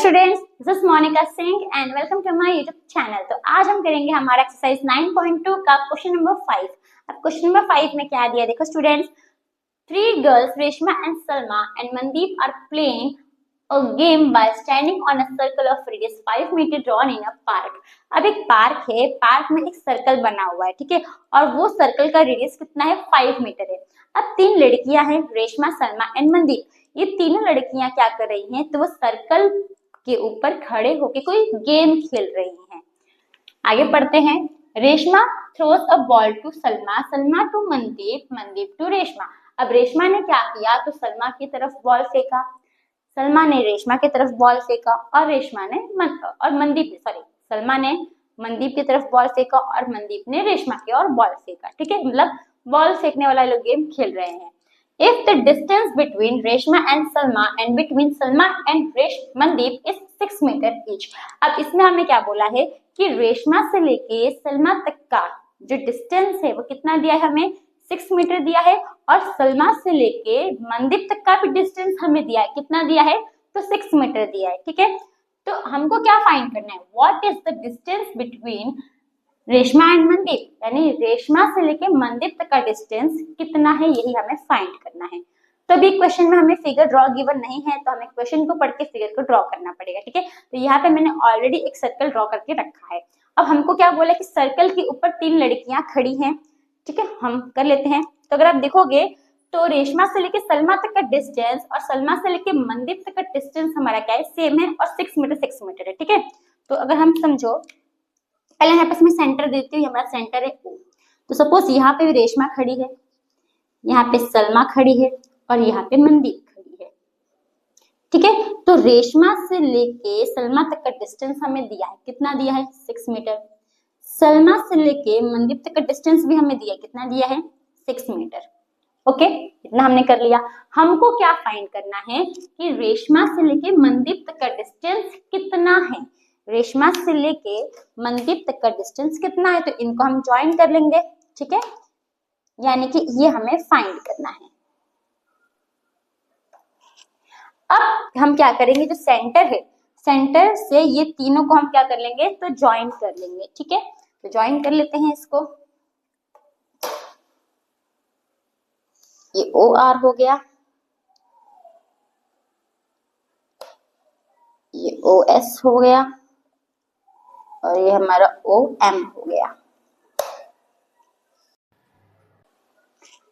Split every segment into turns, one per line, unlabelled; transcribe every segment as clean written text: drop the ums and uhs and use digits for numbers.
Students, this is Monika Singh and welcome to my YouTube channel. तो आज हम करेंगे हमारा एक्सरसाइज 9.2 का क्वेश्चन नंबर 5। अब क्वेश्चन नंबर 5 में क्या दिया, देखो students, 3 girls Reshma and Salma and Mandeep are playing a game by standing on a circle of radius 5 meter drawn in a park। अब एक पार्क है, पार्क में एक सर्कल बना हुआ है, ठीक है, और वो सर्कल का रेडियस कितना है, 5 मीटर है। अब 3 लड़कियां हैं, रेशमा, सलमा एंड मनदीप। ये तीनों लड़कियां क्या कर रही हैं, तो वो सर्कल के ऊपर खड़े होके कोई गेम खेल रही हैं। आगे पढ़ते हैं। Reshma throws a ball to Salma, Salma to Mandeep, Mandeep to Reshma. अब रेशमा ने क्या किया, तो सलमा की तरफ बॉल फेंका, सलमा ने रेशमा की तरफ बॉल फेंका और रेशमा ने सलमा ने मनदीप की तरफ बॉल फेंका और मनदीप ने रेशमा की ओर बॉल फेंका, ठीक है, मतलब बॉल फेंकने वाला लोग गेम खेल रहे हैं। If the distance between Reshma and Salma and between Salma and Mandeep is 6 meter each। अब इसमें हमें क्या बोला है कि रेशमा से लेके सलमा तक का जो डिस्टेंस है वो कितना दिया है, हमें 6 मीटर दिया है, और सलमा से लेके मनदीप तक का भी डिस्टेंस हमें दिया है, कितना दिया है, तो 6 मीटर दिया है, ठीक है। तो हमको क्या फाइंड करना है, what is the distance between Reshma and Mandeep, यानी रेशमा से लेके मनदीप तक का डिस्टेंस कितना है, यही हमें फाइंड करना है। तो अभी क्वेश्चन में हमें फिगर ड्रॉ गिवन नहीं है, तो हमें क्वेश्चन को पढ़ के फिगर को ड्रॉ करना पड़ेगा, ठीक है। तो यहाँ पे मैंने ऑलरेडी एक सर्कल ड्रॉ करके रखा है। अब हमको क्या बोला कि सर्कल के ऊपर 3 लड़कियां खड़ी हैं, ठीक है, हम कर लेते हैं। तो अगर आप देखोगे तो रेशमा से लेके सलमा तक का डिस्टेंस और सलमा से लेके मनदीप तक का डिस्टेंस हमारा क्या है, सेम है, और 6 मीटर है, ठीक है। तो अगर हम समझो, पहले यहाँ पे मैं सेंटर देती हूँ, हमारा सेंटर है O। तो सपोज यहाँ पे रेशमा खड़ी है, यहाँ पे सलमा खड़ी है और यहाँ पे मनदीप खड़ी है, ठीक है। तो रेशमा से लेके सलमा तक का डिस्टेंस हमें दिया है, कितना दिया है, 6 मीटर। सलमा से लेके मनदीप तक का डिस्टेंस भी हमें दिया है, कितना दिया है, 6 मीटर। ओके, इतना हमने कर लिया। हमको क्या फाइंड करना है कि रेशमा से लेके मनदीप तक का डिस्टेंस कितना है, रेशमा से लेके मनदीप तक का डिस्टेंस कितना है, तो इनको हम ज्वाइन कर लेंगे, ठीक है, यानी कि ये हमें फाइंड करना है। अब हम क्या करेंगे, जो सेंटर है, सेंटर से ये तीनों को हम क्या कर लेंगे, तो ज्वाइन कर लेंगे, ठीक है। तो ज्वाइन कर लेते हैं इसको, ये OR हो गया, ये OS हो गया, और ये हमारा OM हो गया,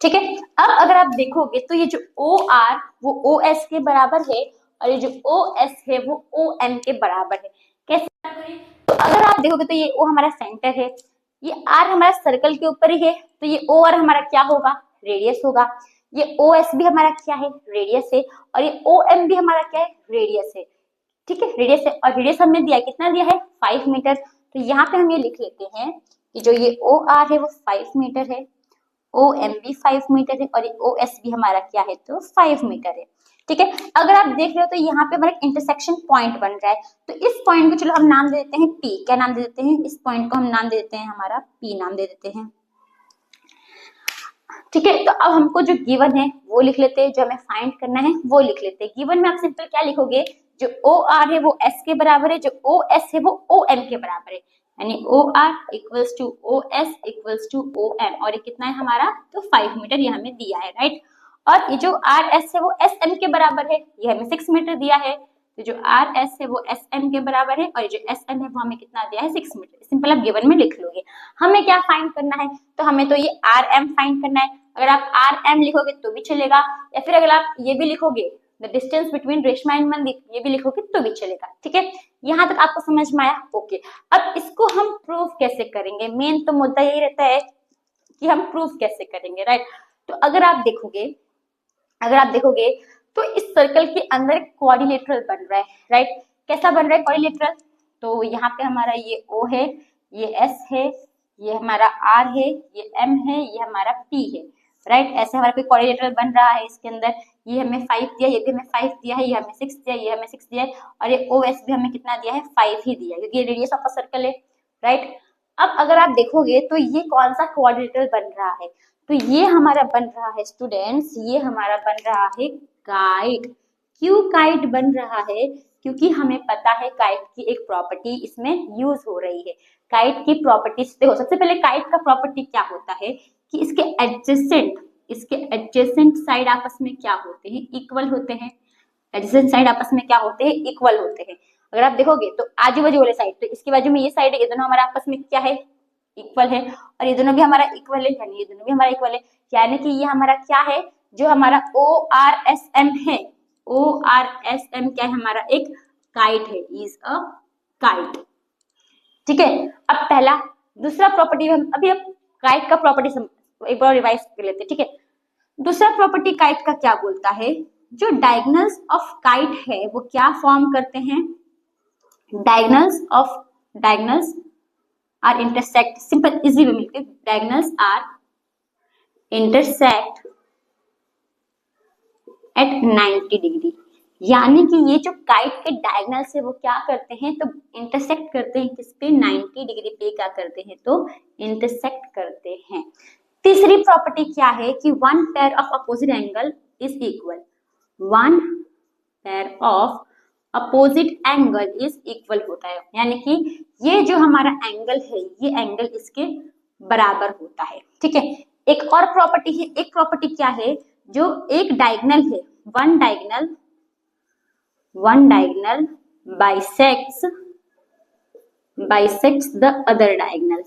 ठीक है। अब अगर आप देखोगे तो ये जो OR वो OS के बराबर है और ये जो OS है वो OM के बराबर है। कैसे? तो अगर आप देखोगे तो ये O हमारा सेंटर है, ये R हमारा सर्कल के ऊपर ही है, तो ये OR हमारा क्या होगा, रेडियस होगा। ये OS भी हमारा क्या है, रेडियस है, और ये OM भी हमारा क्या है, रेडियस है, ठीक है, रेडियस है, और रेडियस हमने दिया कितना दिया है, 5 मीटर। तो यहाँ पे हम ये लिख लेते हैं कि जो ये OR है वो 5 मीटर है, OM भी 5 मीटर है, और ये OS भी हमारा क्या है, तो 5 मीटर है, ठीक है। अगर आप देख रहे हो तो यहाँ पे हमारा इंटरसेक्शन पॉइंट बन रहा है, तो इस पॉइंट को चलो हम नाम दे देते हैं P। क्या नाम दे देते हैं, इस पॉइंट को हम नाम दे देते हैं, हमारा P नाम दे देते हैं, ठीक है। तो अब हमको जो गिवन है वो लिख लेते हैं, जो हमें फाइंड करना है वो लिख लेते हैं। गिवन में आप सिंपल क्या लिखोगे, जो OR है वो S के बराबर है, जो OS है वो OM के बराबर है, यानी OR equals to OS equals to OM, और ये कितना है हमारा, तो 5 मीटर ये हमें दिया है, राइट। और ये जो RS है वो SM के बराबर है, ये हमें 6 मीटर दिया है, तो जो RS है वो SM के बराबर है, और ये जो SM है वो हमें कितना दिया है, 6 मीटर। सिंपल आप गिवन में लिख लोगे। हमें क्या फाइंड करना है, तो हमें तो ये RM फाइंड करना है। अगर आप RM लिखोगे तो भी चलेगा, या फिर अगर आप ये भी लिखोगे the distance between Reshma and Mandeep, ये भी लिखोगे तो भी चलेगा, ठीक है। यहाँ तक आपको समझ में आया, ओके। अब इसको हम प्रूफ कैसे करेंगे, मेन तो मुद्दा यही रहता है कि हम प्रूफ कैसे करेंगे, राइट। तो अगर आप देखोगे तो इस सर्कल के अंदर क्वाड्रिलेटरल बन रहा है, राइट। कैसा बन रहा है क्वाड्रिलेटरल, तो यहाँ पे हमारा ये O है, ये S है, ये हमारा R है, ये M है, ये हमारा P है, राइट। ऐसे हमारा कोई क्वाड्रिलेटरल बन रहा है, इसके अंदर ये हमें 5 दिया, ये भी हमें 5 दिया है, ये हमें 6 दिया, ये हमें 6 दिया है, और ये OS भी हमें कितना दिया है, 5 ही दिया है, क्योंकि ये रेडियस ऑफ अ सर्कल है, राइट। अब अगर आप देखोगे तो ये कौन सा क्वाड्रिलेटरल बन रहा है, तो ये हमारा बन रहा है स्टूडेंट्स, ये हमारा बन रहा है काइट। क्यों काइट बन रहा है, क्योंकि हमें पता है काइट की एक प्रॉपर्टी इसमें यूज हो रही है। काइट की प्रॉपर्टीज देखो, सबसे पहले काइट का प्रॉपर्टी क्या होता है कि इसके एडजेसेंट साइड आपस में क्या होते हैं, इक्वल होते हैं। एडजेसेंट साइड आपस में क्या होते हैं, इक्वल होते हैं। अगर आप देखोगे तो आजू बाजू वाले साइड, तो इसके बाजू में ये साइड है, ये दोनों हमारे आपस में क्या है, इक्वल है, और ये दोनों भी हमारा इक्वल है, यानी ये दोनों भी हमारा इक्वल है, यानी कि ये हमारा क्या है, जो हमारा ORSM है, ORSM क्या है, हमारा एक काइट है, इज अ काइट। ठीक है, अब पहला दूसरा प्रॉपर्टी हम अभी अब काइट का प्रॉपर्टी एक बार रिवाइज कर लेते हैं। ठीक है, दूसरा प्रॉपर्टी काइट का क्या बोलता है, जो डायगोनल्स ऑफ काइट है वो क्या फॉर्म करते हैं, diagonals are intersect, simple easy way में लिखते हैं, diagonals are intersect at 90 degree, यानी कि ये जो काइट के डायगोनल्स है वो क्या करते हैं, तो इंटरसेक्ट करते हैं किस पे, 90 डिग्री पे क्या करते हैं, तो इंटरसेक्ट करते हैं। तीसरी प्रॉपर्टी क्या है कि one pair of opposite angle is equal, one pair of opposite angle is equal होता है, यानी कि ये जो हमारा एंगल है ये एंगल इसके बराबर होता है। ठीक है, एक और प्रॉपर्टी है, एक प्रॉपर्टी क्या है, जो एक डायगोनल है, one diagonal bisects the other diagonal,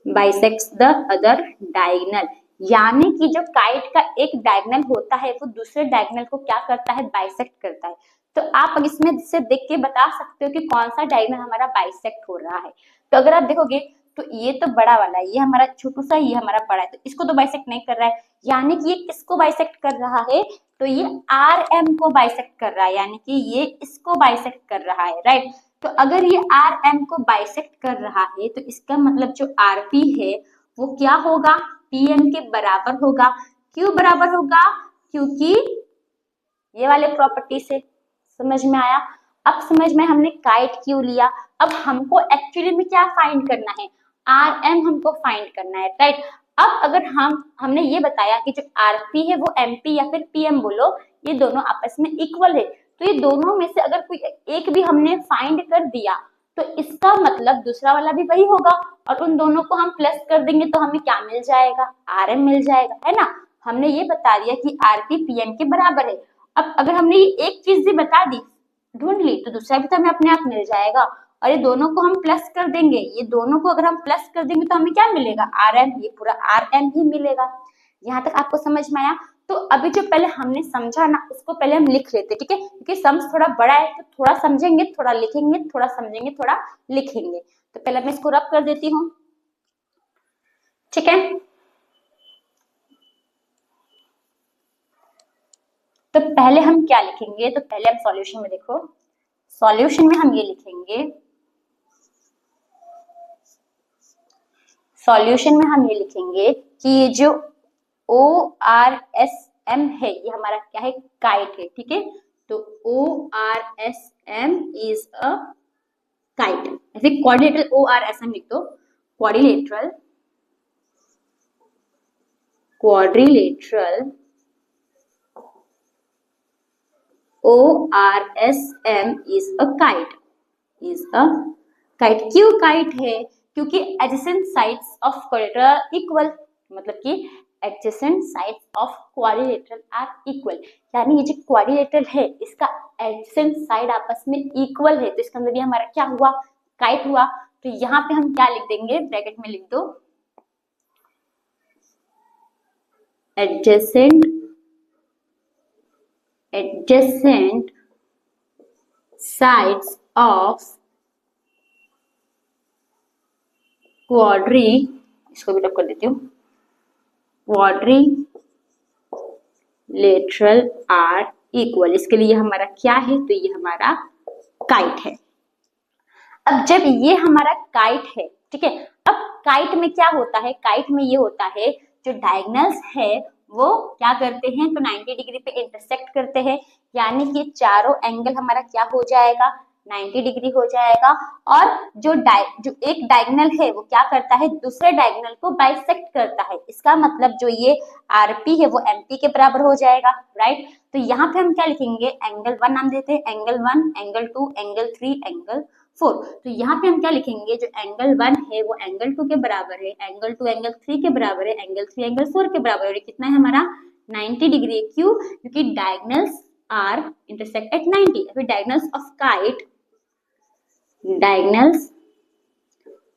bisects the other diagonal, यानी कि जो काइट का एक डायगोनल होता है वो दूसरे डायगोनल को क्या करता है, बाइसेक्ट करता है। तो आप इसमें से देख के बता सकते हो कि कौन सा डायगोनल हमारा बाइसेक्ट हो रहा है। तो अगर आप देखोगे तो ये तो बड़ा वाला है, ये हमारा छोटू सा, ये हमारा बड़ा है, तो इसको तो बाइसेक्ट नहीं कर रहा है, यानी कि ये किसको बाइसेक्ट कर रहा है, तो ये RM को बाइसेक्ट कर रहा है, यानी कि ये इसको बाइसेक्ट कर रहा है, राइट। तो अगर ये RM को बाइसेक्ट कर रहा है तो इसका मतलब जो RP है वो क्या होगा, PM के बराबर होगा। क्यों बराबर होगा, क्योंकि ये वाले प्रॉपर्टी से, समझ में आया। अब समझ में हमने काइट क्यों लिया, अब हमको एक्चुअली में क्या फाइंड करना है, RM हमको फाइंड करना है, राइट। अब अगर हमने ये बताया कि जो RP है वो MP या फिर PM बोलो, ये दोनों आपस में इक्वल है, तो ये दोनों में से अगर कोई एक भी हमने फाइंड कर दिया तो इसका मतलब दूसरा वाला भी वही होगा, और उन दोनों को हम प्लस कर देंगे तो हमें क्या मिल जाएगा, RM मिल जाएगा, है ना। हमने ये बता दिया कि RP PM के बराबर है। अब अगर हमने ये एक चीज भी बता दी, ढूंढ ली, तो दूसरा भी तो हमें अपने आप मिल जाएगा, और ये दोनों को हम प्लस कर देंगे, ये दोनों को अगर हम प्लस कर देंगे तो हमें क्या मिलेगा, RM, ये पूरा RM ही मिलेगा। यहाँ तक आपको समझ में आया। तो अभी जो पहले हमने समझा ना उसको पहले हम लिख लेते, ठीक है, क्योंकि सम्स थोड़ा बड़ा है तो थोड़ा समझेंगे थोड़ा लिखेंगे, थोड़ा समझेंगे थोड़ा लिखेंगे। तो पहले मैं इसको रब कर देती हूँ, ठीक है। तो पहले हम क्या लिखेंगे, तो पहले हम सॉल्यूशन में देखो, सॉल्यूशन में हम ये लिखेंगे, सॉल्यूशन में हम ये लिखेंगे कि ये जो ORSM है ये हमारा क्या है, काइट है, ठीक है। तो ORSM इज अ काइट, ऐसे क्वाड्रिलेटरल ORSM लिख दो, quadrilateral ORSM is a kite, क्यों काइट है, क्योंकि adjacent sides of quadrilateral equal, मतलब कि adjacent sides of quadrilateral are equal, यानी ये जो क्वाड्रिलेटरल है इसका एडजेसेंट साइड आपस में इक्वल है, तो इसका मतलब ये हमारा क्या हुआ, काइट हुआ। तो यहाँ पे हम क्या लिख देंगे, ब्रैकेट में लिख दो एडजेसेंट साइड्स ऑफ क्वाड्री, इसको भी टप कर देती हूँ, क्वाड्रिलेटरल आर इक्वल, इसके लिए हमारा क्या है, तो ये हमारा काइट है। अब जब ये हमारा काइट है, ठीक है, अब काइट में क्या होता है, काइट में ये होता है जो डायगोनल्स है वो क्या करते हैं, तो 90 डिग्री पे इंटरसेक्ट करते हैं, यानी कि चारों एंगल हमारा क्या हो जाएगा, 90 डिग्री हो जाएगा। और जो एक डायगोनल है वो क्या करता है, दूसरे डायगोनल को बाइसेक्ट करता है। इसका मतलब जो ये आरपी है वो एमपी के बराबर हो जाएगा, राइट। तो यहाँ पे हम क्या लिखेंगे, एंगल 1 नाम देते हैं, एंगल 1, एंगल 2, एंगल 3, एंगल 4। तो यहाँ पे हम क्या लिखेंगे, जो एंगल 1 है वो एंगल 2 के बराबर है, एंगल 2 एंगल 3 के बराबर है, एंगल 3 एंगल 4 के बराबर है। कितना है हमारा 90 डिग्री। क्यों, क्योंकि डायगोनल्स आर इंटरसेक्ट एट 90। अभी diagonals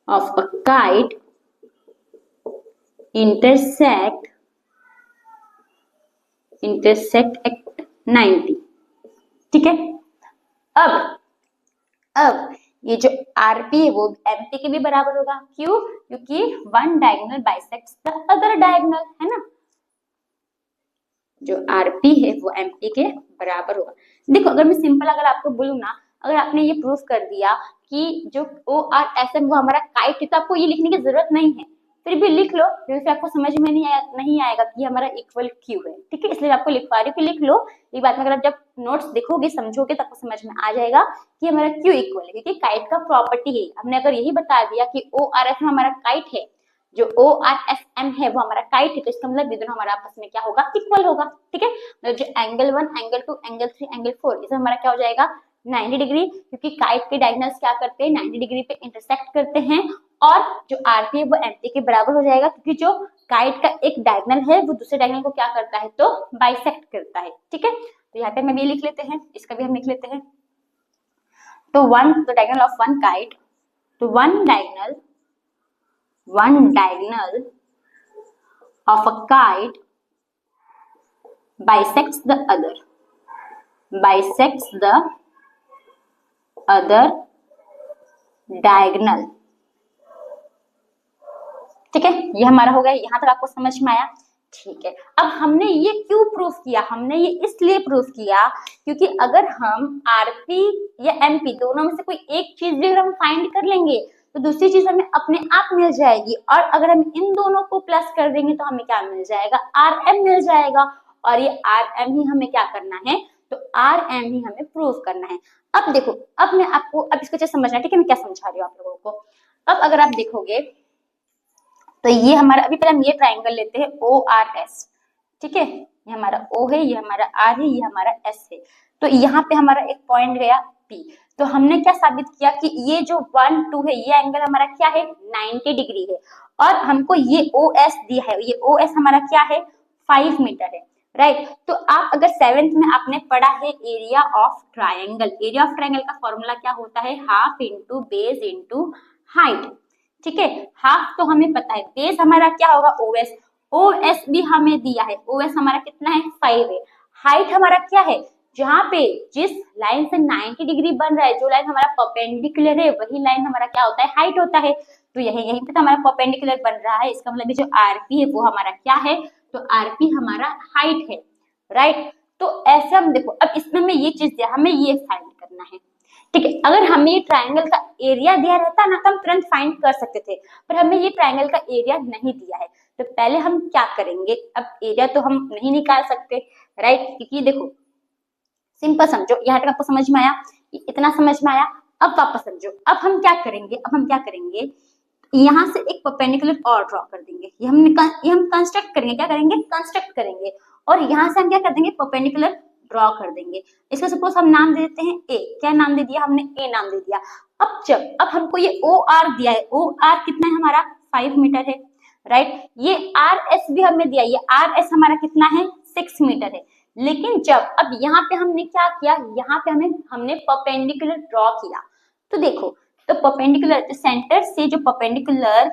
of a kite intersect at 90। ठीक है। अब ये जो आरपी है वो एमपी के भी बराबर होगा। क्यों, क्योंकि one diagonal bisects the other diagonal, है ना। जो आरपी है वो एमपी के बराबर होगा। देखो अगर मैं सिंपल अगर आपको बोलूँ ना, अगर आपने ये प्रूफ कर दिया कि जो ओ आर एस एम वो हमारा काइट है, तो आपको ये लिखने की जरूरत नहीं है, फिर भी लिख लो, फिर आपको समझ में नहीं आएगा कि हमारा इक्वल क्यू है। ठीक है, इसलिए आपको लिखवा रही हूँ कि लिख लो। ये बात में अगर आप जब नोट्स देखोगे समझोगे तो आपको समझ में आ जाएगा कि हमारा क्यू इक्वल है, क्योंकि काइट का प्रॉपर्टी है। हमने अगर यही बता दिया कि ओ आर एस में हमारा काइट है, जो ओ आर एस एम है वो हमारा काइट है, तो इसका मतलब ये दोनों हमारा आपस में क्या होगा, इक्वल होगा। ठीक है, मतलब जो एंगल 1, एंगल 2, एंगल 3, एंगल 4 इसमें हमारा क्या हो जाएगा 90 डिग्री, क्योंकि काइट के डायगोनल्स क्या करते हैं 90 डिग्री पे इंटरसेक्ट करते हैं। और जो आरपी है वो एमपी के बराबर हो जाएगा, क्योंकि जो काइट का एक डायगोनल है वो दूसरे डायगोनल को क्या करता है, तो बाइसेक्ट करता है। ठीक है, तो यहाँ पे हम ये लिख लेते हैं, इसका भी हम लिख लेते हैं। तो the diagonal of one kite, तो one diagonal of a kite bisects the other diagonal। ठीक है, ये हमारा हो गया। यहां तक आपको समझ में आया। ठीक है, अब हमने ये क्यों प्रूफ किया, हमने ये इसलिए प्रूफ किया क्योंकि अगर हम आरपी या एमपी दोनों में से कोई एक चीज भी अगर हम फाइंड कर लेंगे तो दूसरी चीज हमें अपने आप मिल जाएगी। और अगर हम इन दोनों को प्लस कर देंगे तो हमें क्या मिल जाएगा, आर एम मिल जाएगा। और ये आर एम ही हमें क्या करना है, तो आर एम ही हमें प्रूफ करना है। अब देखो, अब मैं आपको अब इसको अच्छे समझना है। ठीक है, मैं क्या समझा रही हूँ आप लोगों को। अब अगर आप देखोगे तो ये हमारा, अभी पहले हम ये ट्राइंगल लेते हैं ओ आर एस। ठीक है, ये हमारा ओ है, ये हमारा आर है, ये हमारा एस है। तो यहाँ पे हमारा एक पॉइंट गया पी। तो हमने क्या साबित किया कि ये जो 1, 2 है ये एंगल हमारा क्या है 90 डिग्री है। और हमको ये ओ एस दिया है, ये ओ एस हमारा क्या है 5 मीटर है, राइट। तो आप अगर 7th में आपने पढ़ा है area of triangle, area of triangle का फॉर्मूला क्या होता है, half into base into height. ठीक है, हाफ तो हमें पता है, बेस हमारा क्या होगा ओएस, ओएस भी हमें दिया है, ओएस हमारा कितना है 5 है। हाइट हमारा क्या है, जहाँ पे जिस लाइन से 90 डिग्री बन रहा है, जो लाइन हमारा परपेंडिकुलर है वही लाइन हमारा क्या होता है, हाइट होता है। तो यहीं पे तो हमारा परपेंडिकुलर बन रहा है, इसका मतलब जो आरपी है वो हमारा क्या है, तो आरपी हमारा हाइट है, राइट। तो ऐसे हम देखो, अब इसमें हमें ये चीज दिया, हमें ये फाइंड करना है। ठीक है, अगर हमें ये ट्राइंगल का एरिया दिया रहता ना तो हम तुरंत फाइंड कर सकते थे, पर हमें ये ट्राइंगल का एरिया नहीं दिया है। तो पहले हम क्या करेंगे, अब एरिया तो हम नहीं निकाल सकते, राइट, क्योंकि देखो सिंपल समझो, यहाँ तक आपको समझ में आया, इतना समझ में आया। अब वापस समझो, अब हम क्या करेंगे, यहाँ से एक परपेंडिकुलर और ड्रॉ कर देंगे, ये हम कंस्ट्रक्ट करेंगे, क्या करेंगे, कंस्ट्रक्ट करेंगे। और यहाँ से हम क्या कर देंगे, परपेंडिकुलर ड्रॉ कर देंगे। इसका सपोज हम नाम दे देते हैं ए, क्या नाम दे दिया हमने, ए नाम दे दिया। अब हमको ये ओ आर दिया है, ओ आर कितना है हमारा 5 मीटर है, राइट। ये आर एस भी हमें दिया, ये आर एस हमारा कितना है 6 मीटर है। लेकिन जब अब यहाँ पे हमने क्या किया, यहाँ पे हमने परपेंडिकुलर ड्रॉ किया। तो देखो, तो परपेंडिकुलर सेंटर से जो परपेंडिकुलर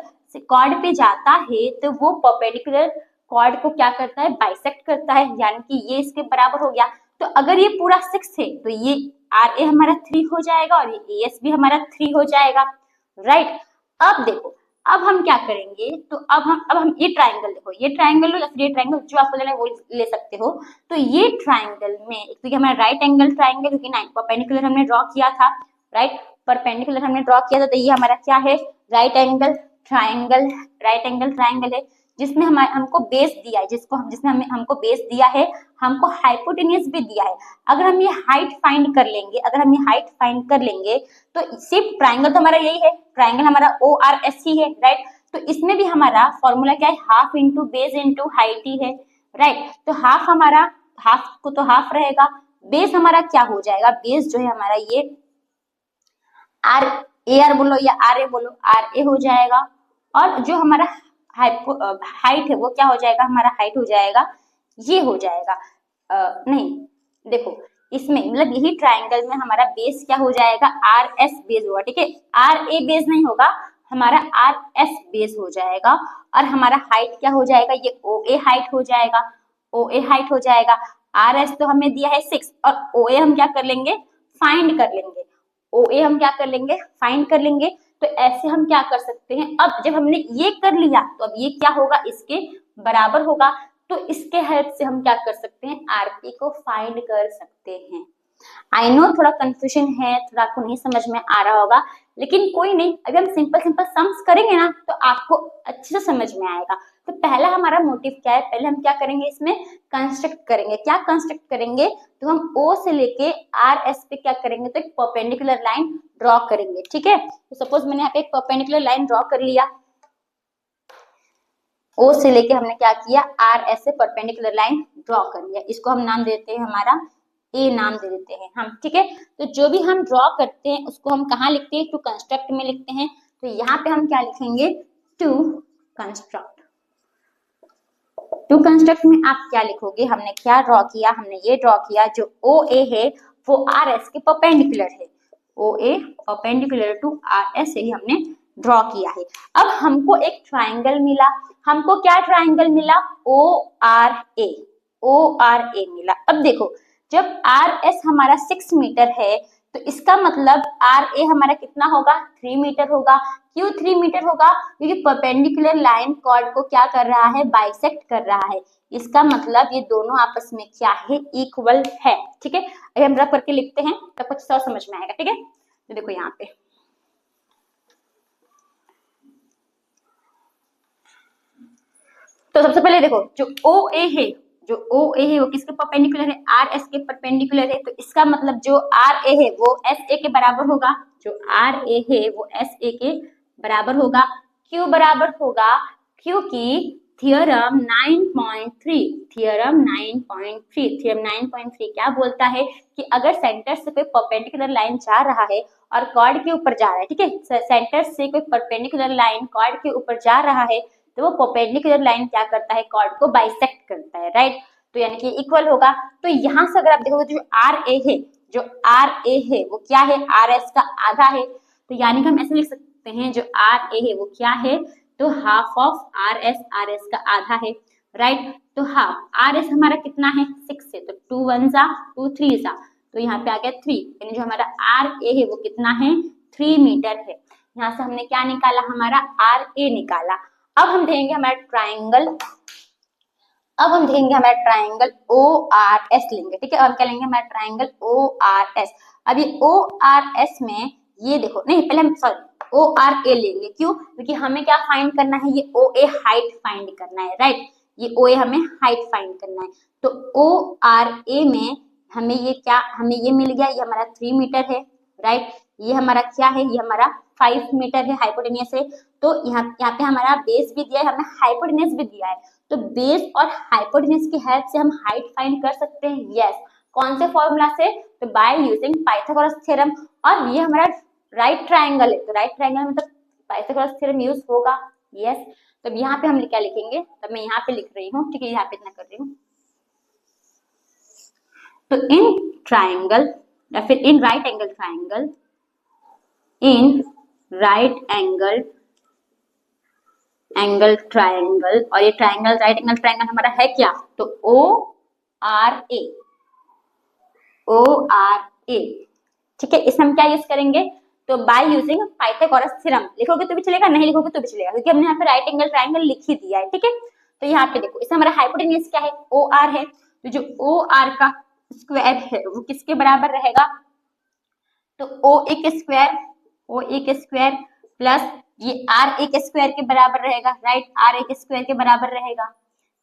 कॉर्ड पे जाता है तो वो परपेंडिकुलर कॉर्ड को क्या करता है, बाइसेक्ट करता है, यानी कि ये इसके बराबर हो गया। तो अगर ये पूरा 6 है तो ये आर ए हमारा 3 हो जाएगा और ये ए एस भी हमारा 3 हो जाएगा, राइट। अब देखो, अब हम क्या करेंगे, तो अब हम ये ट्राइंगल देखो, ये ट्राइंगल लो या फिर ये ट्राइंगल जो आपको लेना है वो ले सकते हो। तो ये ट्राइंगल में एक तो हमारा राइट एंगल ट्राइंगल, क्योंकि परपेंडिकुलर हमने ड्रॉ किया था, राइट, परपेंडिकुलर हमने ड्रॉ किया था, तो ये हमारा क्या है, राइट एंगल ट्राइंगल है। जिसमें हमारे हमको बेस दिया है, जिसने हमें हमको बेस दिया है, हमको हाइपोटेन्यूज भी दिया है। अगर हम ये हाइट फाइंड कर लेंगे, तो सिर्फ ट्राइंगल तो हमारा यही है, ट्राइंगल हमारा ORS ही है, राइट। तो इसमें भी हमारा फॉर्मूला क्या है, half into base into height ही है, राइट। तो हाफ हमारा, हाफ को तो हाफ रहेगा, बेस हमारा क्या हो जाएगा, बेस जो है हमारा ये AR बोलो या RA बोलो, RA हो जाएगा। और जो हमारा हाइट है वो क्या हो जाएगा, हमारा हाइट हो जाएगा, ये हो जाएगा नहीं देखो, इसमें मतलब यही ट्राइंगल में हमारा बेस क्या हो जाएगा, RS बेस होगा, ठीक है। RA बेस नहीं होगा, हमारा RS बेस हो जाएगा। और हमारा हाइट क्या हो जाएगा, ये OA हाइट हो जाएगा, OA हाइट हो जाएगा। RS तो हमें दिया है 6 और OA हम क्या कर लेंगे, फाइंड कर लेंगे, OA हम क्या कर लेंगे, फाइंड कर लेंगे। तो ऐसे हम क्या कर सकते हैं, अब जब हमने ये कर लिया तो अब ये क्या होगा, इसके बराबर होगा। तो इसके हेल्प से हम क्या कर सकते हैं, RP को फाइंड कर सकते हैं। आई नो थोड़ा कंफ्यूजन है, थोड़ा आपको नहीं समझ में आ रहा होगा, लेकिन कोई नहीं, अभी हम सिंपल सम्स करेंगे ना तो आपको अच्छे से समझ में आएगा। तो पहला हमारा मोटिव क्या है, पहले हम क्या करेंगे, इसमें कंस्ट्रक्ट करेंगे। क्या कंस्ट्रक्ट करेंगे, तो हम O से लेके RS पे क्या करेंगे, तो एक परपेंडिकुलर लाइन ड्रॉ करेंगे, ठीक है। तो सपोज मैंने यहाँ पे एक परपेंडिकुलर लाइन ड्रॉ कर लिया, O से लेके हमने क्या किया, RS से परपेंडिकुलर लाइन ड्रॉ कर लिया, इसको हम नाम देते हैं, हमारा A नाम दे देते हैं हम, ठीक है। तो जो भी हम ड्रॉ करते हैं उसको हम कहाँ लिखते हैं, टू कंस्ट्रक्ट में लिखते हैं। तो यहाँ पे हम क्या लिखेंगे, टू कंस्ट्रक्ट। टू कंस्ट्रक्ट में आप क्या लिखोगे, हमने क्या ड्रॉ किया, हमने ये ड्रॉ किया जो OA है वो RS के परपेंडिकुलर है, OA परपेंडिकुलर टू RS ही हमने ड्रॉ किया है। अब हमको एक ट्राइंगल मिला, हमको क्या ट्राइंगल मिला, ORA मिला। अब देखो, जब RS हमारा 6 मीटर है तो इसका मतलब RA हमारा कितना होगा, 3 मीटर होगा। क्यों 3 मीटर होगा, क्योंकि परपेंडिकुलर लाइन कॉर्ड को क्या कर रहा है, बाइसेक्ट कर रहा है। इसका मतलब ये दोनों आपस में क्या है, इक्वल है, ठीक है। अगर हम रफ करके लिखते हैं तो कुछ सब समझ में आएगा, ठीक है। तो देखो यहाँ पे तो सबसे पहले देखो जो OA है वो किसके परपेंडिकुलर है, RS के परपेंडिकुलर है। तो इसका मतलब जो RA है वो SA के बराबर होगा, जो RA है वो SA के बराबर होगा। क्यों बराबर होगा, क्योंकि थ्योरम 9.3 क्या बोलता है कि अगर सेंटर से कोई परपेंडिकुलर लाइन जा रहा है और कॉर्ड के ऊपर जा रहा है, ठीक है, सेंटर से कोई परपेंडिकुलर लाइन कॉर्ड के ऊपर जा रहा है तो वो परपेंडिकुलर लाइन क्या करता है, कॉर्ड को बाइसेक्ट करता है, राइट। तो यानी कि इक्वल होगा। तो यहाँ से अगर आप देखोगे जो RA है वो क्या है, RS का आधा है। तो यानी कि हम ऐसे लिख सकते हैं जो RA है वो क्या है, तो हाफ ऑफ RS का आधा है, राइट। तो हाफ RS हमारा कितना है, 6 है, तो 2 1 जा 2 3 जा, तो यहाँ पे आ गया 3, यानी जो हमारा RA है वो कितना है, 3 मीटर है। यहाँ से हमने क्या निकाला, हमारा RA निकाला। अब हम देखेंगे हमारा ट्राइंगल ORS लेंगे, ठीक है। अब क्या लेंगे, हमारा ट्राइंगल ORS। अब ये ORS में ये देखो, नहीं पहले हम ORA लेंगे, क्यों, क्योंकि हमें क्या फाइंड करना है, ये OA हाइट फाइंड करना है, राइट। ये OA हमें हाइट फाइंड करना है। तो ORA में हमें ये मिल गया, ये हमारा 3 मीटर है, राइट। ये हमारा क्या है, ये हमारा 5 मीटर है, हाइपोटेनियस है। तो यहाँ पे हमारा बेस भी दिया है, हमें हाइपोटेनियस भी दिया है। तो बेस और हाइपोटेनियस की हेल्प से हम हाइट फाइंड कर सकते हैं, यस। कौन से फॉर्मूला से, तो बाय यूजिंग पाइथागोरस थ्योरम। और ये हमारा राइट ट्राइंगल है, तो राइट ट्राइंगल में तो पाइथागोरस थ्योरम यूज होगा, यस। तो यहाँ पे हम क्या लिखेंगे, तब मैं यहाँ पे लिख रही हूँ, ठीक है, यहाँ पे इतना कर रही हूँ। तो इन ट्राइंगल या फिर in right angle triangle, in right angle triangle, और ये ट्राइंगल राइट एंगल ट्राइंगल हमारा है क्या, तो ORA, ठीक है। इसमें हम क्या यूज करेंगे, तो बाय यूजिंग पाइथागोरस थ्योरम। लिखोगे तो भी चलेगा, नहीं लिखोगे तो भी चलेगा, क्योंकि हमने यहाँ पे राइट एंगल ट्राइंगल लिख ही दिया है, ठीक है। तो यहाँ पे देखो, इसमें हमारा हाइपोटेन्यूज क्या है, OR है। तो जो OR का स्क्वायर है वो किसके बराबर रहेगा, तो OA के स्क्वायर प्लस ये आर ए के स्क्वायर के बराबर रहेगा, राइट, आर ए के स्क्वायर के बराबर रहेगा,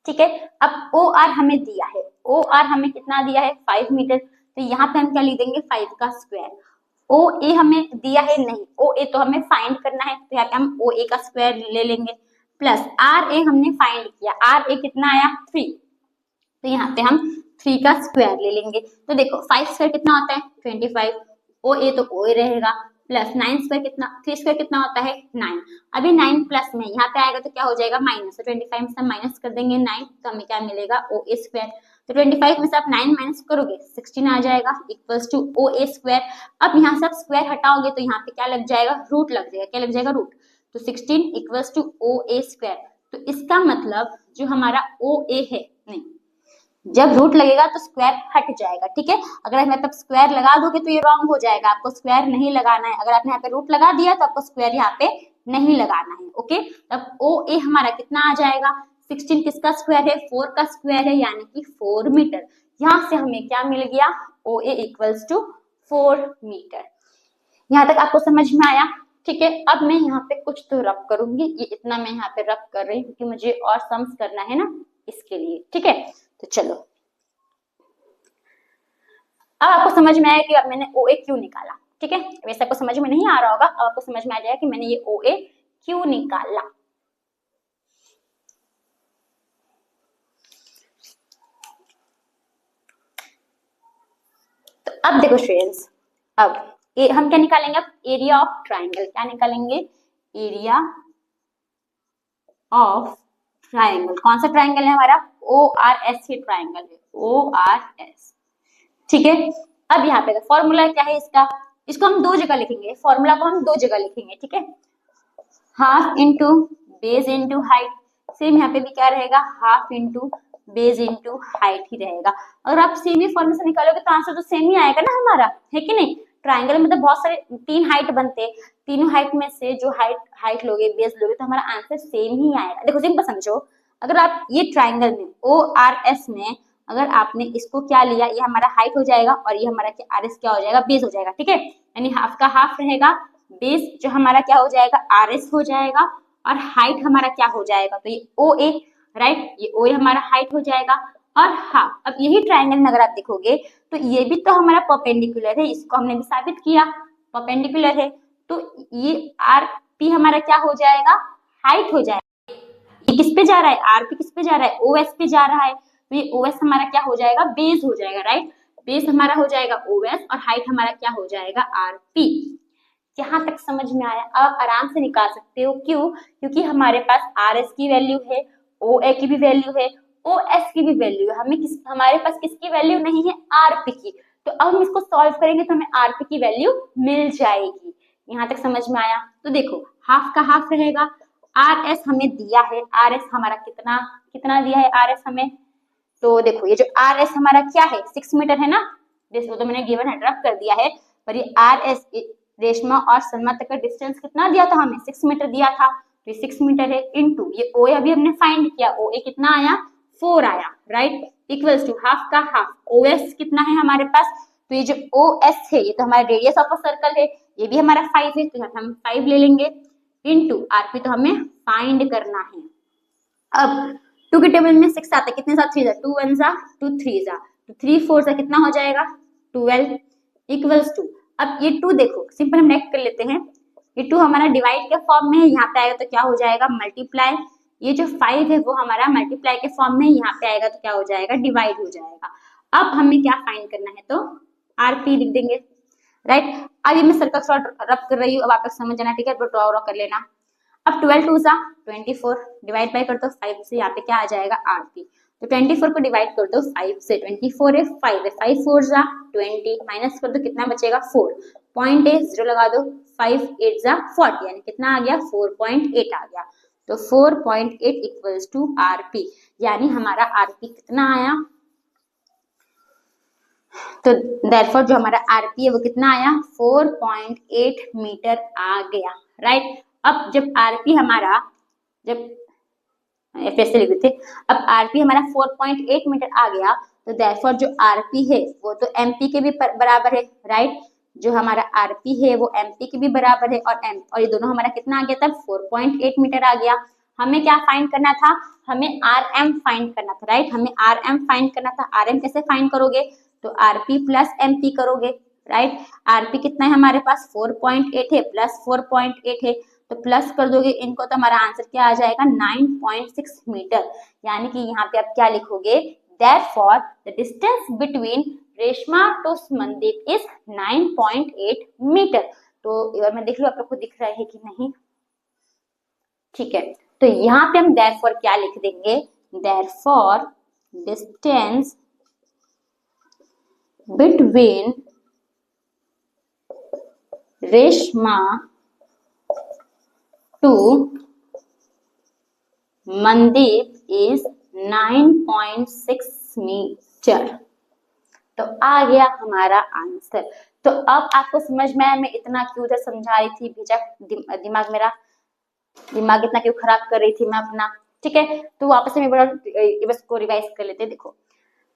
ठीक है। अब ओ आर हमें दिया है, ओ आर हमें कितना दिया है 5 मीटर, तो यहाँ पे हम क्या लिख देंगे 5 का स्क्वायर। ओ ए हमें दिया है नहीं, ओ ए तो हमें फाइंड करना है, तो यहाँ पे हम ओ ए का स्क्वायर ले लेंगे, प्लस आर ए हमने फाइंड किया, आर ए कितना आया 3, तो यहाँ पे हम 3 का स्क्वायर ले लेंगे। तो देखो 5 स्क्वायर कितना होता है 25, ओ ए तो ओ ए रहेगा, प्लस 9 स्क्वायर कितना, 3 स्क्वायर कितना होता है 9। अभी 9 प्लस में यहाँ पे आएगा तो क्या हो जाएगा माइनस, तो 25 में से माइनस कर देंगे 9, तो हमें क्या मिलेगा ओ ए स्क्वायर। तो 25 में से आप 9 माइनस करोगे 16 आ जाएगा इक्वल्स टू ओ ए स्क्वायर। अब यहाँ से आप स्क्वायर हटाओगे तो यहाँ पे क्या लग जाएगा रूट लग जाएगा, क्या लग जाएगा रूट, तो 16 इक्वल्स टू ओ ए स्क्वायर। तो इसका मतलब जो हमारा ओ ए है, नहीं, जब रूट लगेगा तो स्क्वायर हट जाएगा, ठीक है। अगर आप यहाँ पे स्क्वायर लगा दोगे तो ये रॉन्ग हो जाएगा, आपको स्क्वायर नहीं लगाना है। अगर आपने यहाँ पे रूट लगा दिया तो आपको स्क्वायर यहाँ पे नहीं लगाना है, ओके। तब ओ ए हमारा कितना आ जाएगा, 16 किसका स्क्वायर है 4 का स्क्वायर है, यानी कि 4 मीटर। यहाँ से हमें क्या मिल गया, ओ ए इक्वल्स टू 4 मीटर। यहाँ तक आपको समझ में आया, ठीक है। अब मैं यहाँ पे कुछ तो रब करूंगी, ये इतना मैं यहाँ पे रब कर रही हूँ क्योंकि मुझे और सम्स करना है ना, इसके लिए, ठीक है। तो चलो अब आपको समझ में आया कि अब मैंने ओ ए क्यों निकाला, ठीक है। वैसे आपको समझ में नहीं आ रहा होगा, अब आपको समझ में आ जाएगा कि मैंने ये ओ ए क्यों निकाला। तो अब देखो स्टूडेंट्स, अब हम क्या निकालेंगे, अब एरिया ऑफ ट्राइंगल, क्या निकालेंगे, एरिया ऑफ ट्राइंगल। कौन सा ट्राइंगल है हमारा, ओ आर एस ही ट्राइंगल है, ओ आर एस, ठीक है। अब यहाँ पे फॉर्मूला क्या है इसका, इसको हम दो जगह लिखेंगे, फॉर्मूला को हम दो जगह लिखेंगे, ठीक है। Half into base into height, same यहाँ पे भी क्या रहेगा, half into base into height ही रहेगा। अगर आप सेम ही फॉर्मूला से निकालोगे तो आंसर तो सेम ही आएगा ना हमारा, है कि नहीं। ट्राइंगल में तो बहुत सारे 3 हाइट बनते हैं, तीनों हाइट में से जो हाइट लोगे बेस लोगे तो हमारा आंसर सेम ही आएगा। देखो सिंपल समझो, अगर आप ये ट्राइंगल में ओ आर एस में अगर आपने इसको क्या लिया, ये हमारा हाइट हो जाएगा और ये हमारा क्या आर एस क्या हो जाएगा, बेस हो जाएगा, ठीक है। यानी हाफ का हाफ रहेगा, बेस जो हमारा क्या हो जाएगा आर एस हो जाएगा, और हाइट हमारा क्या हो जाएगा, तो ये ओ ए, राइट, ये ओ ए हमारा हाइट हो जाएगा और हाफ। अब यही ट्राइंगल में अगर आप देखोगे तो ये भी तो हमारा परपेंडिकुलर है, इसको हमने भी साबित किया परपेंडिकुलर है, तो ये आर पी हमारा क्या हो जाएगा, हाइट हो जाएगा। ये किस पे जा रहा है, आर पी किस पे जा रहा है, ओ एस पे जा रहा है, तो ये ओ एस हमारा क्या हो जाएगा, बेस हो जाएगा, राइट, बेस हमारा हो जाएगा ओ एस और हाइट हमारा क्या हो जाएगा आर पी। यहाँ तक समझ में आया, आप आराम से निकाल सकते हो, क्यों, क्योंकि हमारे पास आर एस की वैल्यू है, ओ ए की भी वैल्यू है, ओ एस की भी वैल्यू है, हमारे पास किसकी वैल्यू नहीं है, आर पी की। तो अब हम इसको सॉल्व करेंगे तो हमें आर पी की वैल्यू मिल जाएगी। यहाँ तक समझ में आया। तो देखो हाफ का हाफ रहेगा, आर एस हमें दिया है, आर एस हमारा कितना कितना दिया है आर एस हमें, तो देखो ये जो आर एस हमारा क्या है 6 मीटर है ना, वो तो मैंने गिवन है, ड्रॉप कर दिया है, पर ये आर एस रेशमा और सलमा तक का डिस्टेंस कितना दिया था हमें, 6 मीटर दिया था, तो ये 6 मीटर है, इनटू ये ओ ए अभी हमने फाइंड किया, ओ ए कितना आया 4 आया, राइट, इक्वल्स टू हाफ का हाफ, ओ एस कितना है हमारे पास, तो ये जो ओ एस है ये तो हमारा रेडियस ऑफ अ सर्कल है, ये भी हमारा 5 है, तो हम 5 ले लेंगे, इनटू आरपी तो हमें फाइंड करना है। अब 2 के टेबल में 6 आता है, कितने साथ 3 जा, 2 1 जा 2 3 जा, तो 3 4 जा कितना हो जाएगा 12 इक्वल्स टू, अब ये 2 देखो सिंपल हम नेक्स्ट कर लेते हैं, ये 2 हमारा डिवाइड के फॉर्म में है, यहाँ पे आएगा तो क्या हो जाएगा मल्टीप्लाई, ये जो 5 है वो हमारा मल्टीप्लाई के फॉर्म में, यहाँ पे आएगा तो क्या हो जाएगा डिवाइड हो जाएगा। अब हमें क्या फाइंड करना है, तो आरपी लिख देंगे, राइट। अब ये मैं सर्कल शॉर्ट रब कर रही हूँ, अब आप समझ जाना, ठीक है, ड्रॉ कर लेना। अब 12 2 जा 24, डिवाइड बाय कर दो 5 से, यहाँ पे क्या आ जाएगा आरपी, तो 24 को डिवाइड कर दो 5 से, 24 है 5 है, 5 4 जा 20, माइनस कर दो कितना बचेगा 4, पॉइंट है 0 लगा दो, 5 8 जा 40, यानी कितना आ गया 4.8 आ गया, तो 4.8 इक्वल्स टू आरपी, यानी हमारा आरपी कितना आया, तो देयरफॉर जो हमारा आरपी है वो कितना आया 4.8 मीटर आ गया, राइट। अब जब आरपी हमारा, जब फिर से लिख देते, अब आरपी हमारा 4.8 मीटर आ गया, तो देयरफॉर जो आरपी है वो तो एमपी के भी बराबर है, राइट, जो हमारा आरपी है वो एमपी के भी बराबर है, और ये दोनों हमारा कितना आ गया था 4.8 मीटर आ गया। हमें क्या फाइंड करना था, हमें आर एम फाइंड करना था, राइट। हमें आर एम फाइंड करना था। आर एम कैसे फाइंड करोगे, तो आरपी प्लस एमपी करोगे, राइट। आरपी कितना है हमारे पास 4.8 है, प्लस 4.8 है, तो प्लस कर दोगे इनको तो हमारा आंसर क्या आ जाएगा 9.6 मीटर। यानी कि यहाँ पे आप क्या लिखोगे, therefore the distance between Reshma to Mandeep is 9.8 metre. तो एक बार मैं देख लूं आप लोग को दिख रहा है कि नहीं, ठीक है। तो यहाँ पे हम therefore क्या लिख देंगे, therefore distance between Reshma to Mandeep is 9.6 metre. तो आ गया हमारा आंसर। तो अब आपको समझ में आया मैं इतना क्यों उधर समझा रही थी, भेजा दिमाग इतना क्यों खराब कर रही थी मैं अपना, ठीक है। तो वापस हम एक बार को रिवाइज कर लेते हैं। देखो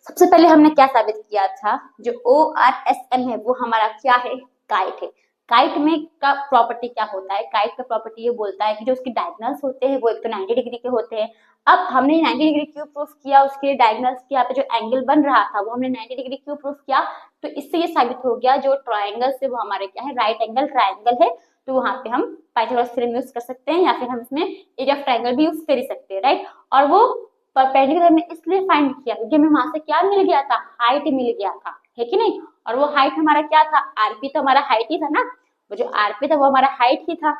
सबसे पहले हमने क्या साबित किया था, जो ORSM है वो हमारा क्या है, काइट है। काइट में का प्रॉपर्टी क्या होता है, काइट का प्रॉपर्टी ये बोलता है कि जो उसके डायगोनल्स होते हैं वो एक तो 90 डिग्री के होते हैं। अब हमने 90 डिग्री क्यों प्रूफ किया, उसके डायगोनल्स के यहाँ पे जो एंगल बन रहा था वो हमने 90 डिग्री क्यों प्रूफ किया, तो इससे ये साबित हो गया जो ट्राइंगल से वो हमारे क्या है, राइट एंगल ट्राइंगल है। तो वहां पे हम पाइथागोरस थ्योरम यूज कर सकते हैं, या फिर हम इसमें एरिया ऑफ ट्राइंगल भी यूज कर ही सकते हैं, राइट। और वो परपेंडिकुलर में इसलिए फाइंड किया क्योंकि हमें वहां से क्या मिल गया था, हाइट मिल गया था, है कि नहीं। और वो हाइट हमारा क्या था, आरपी तो हमारा हाइट ही था ना, वो जो आरपी था वो हमारा हाइट ही था।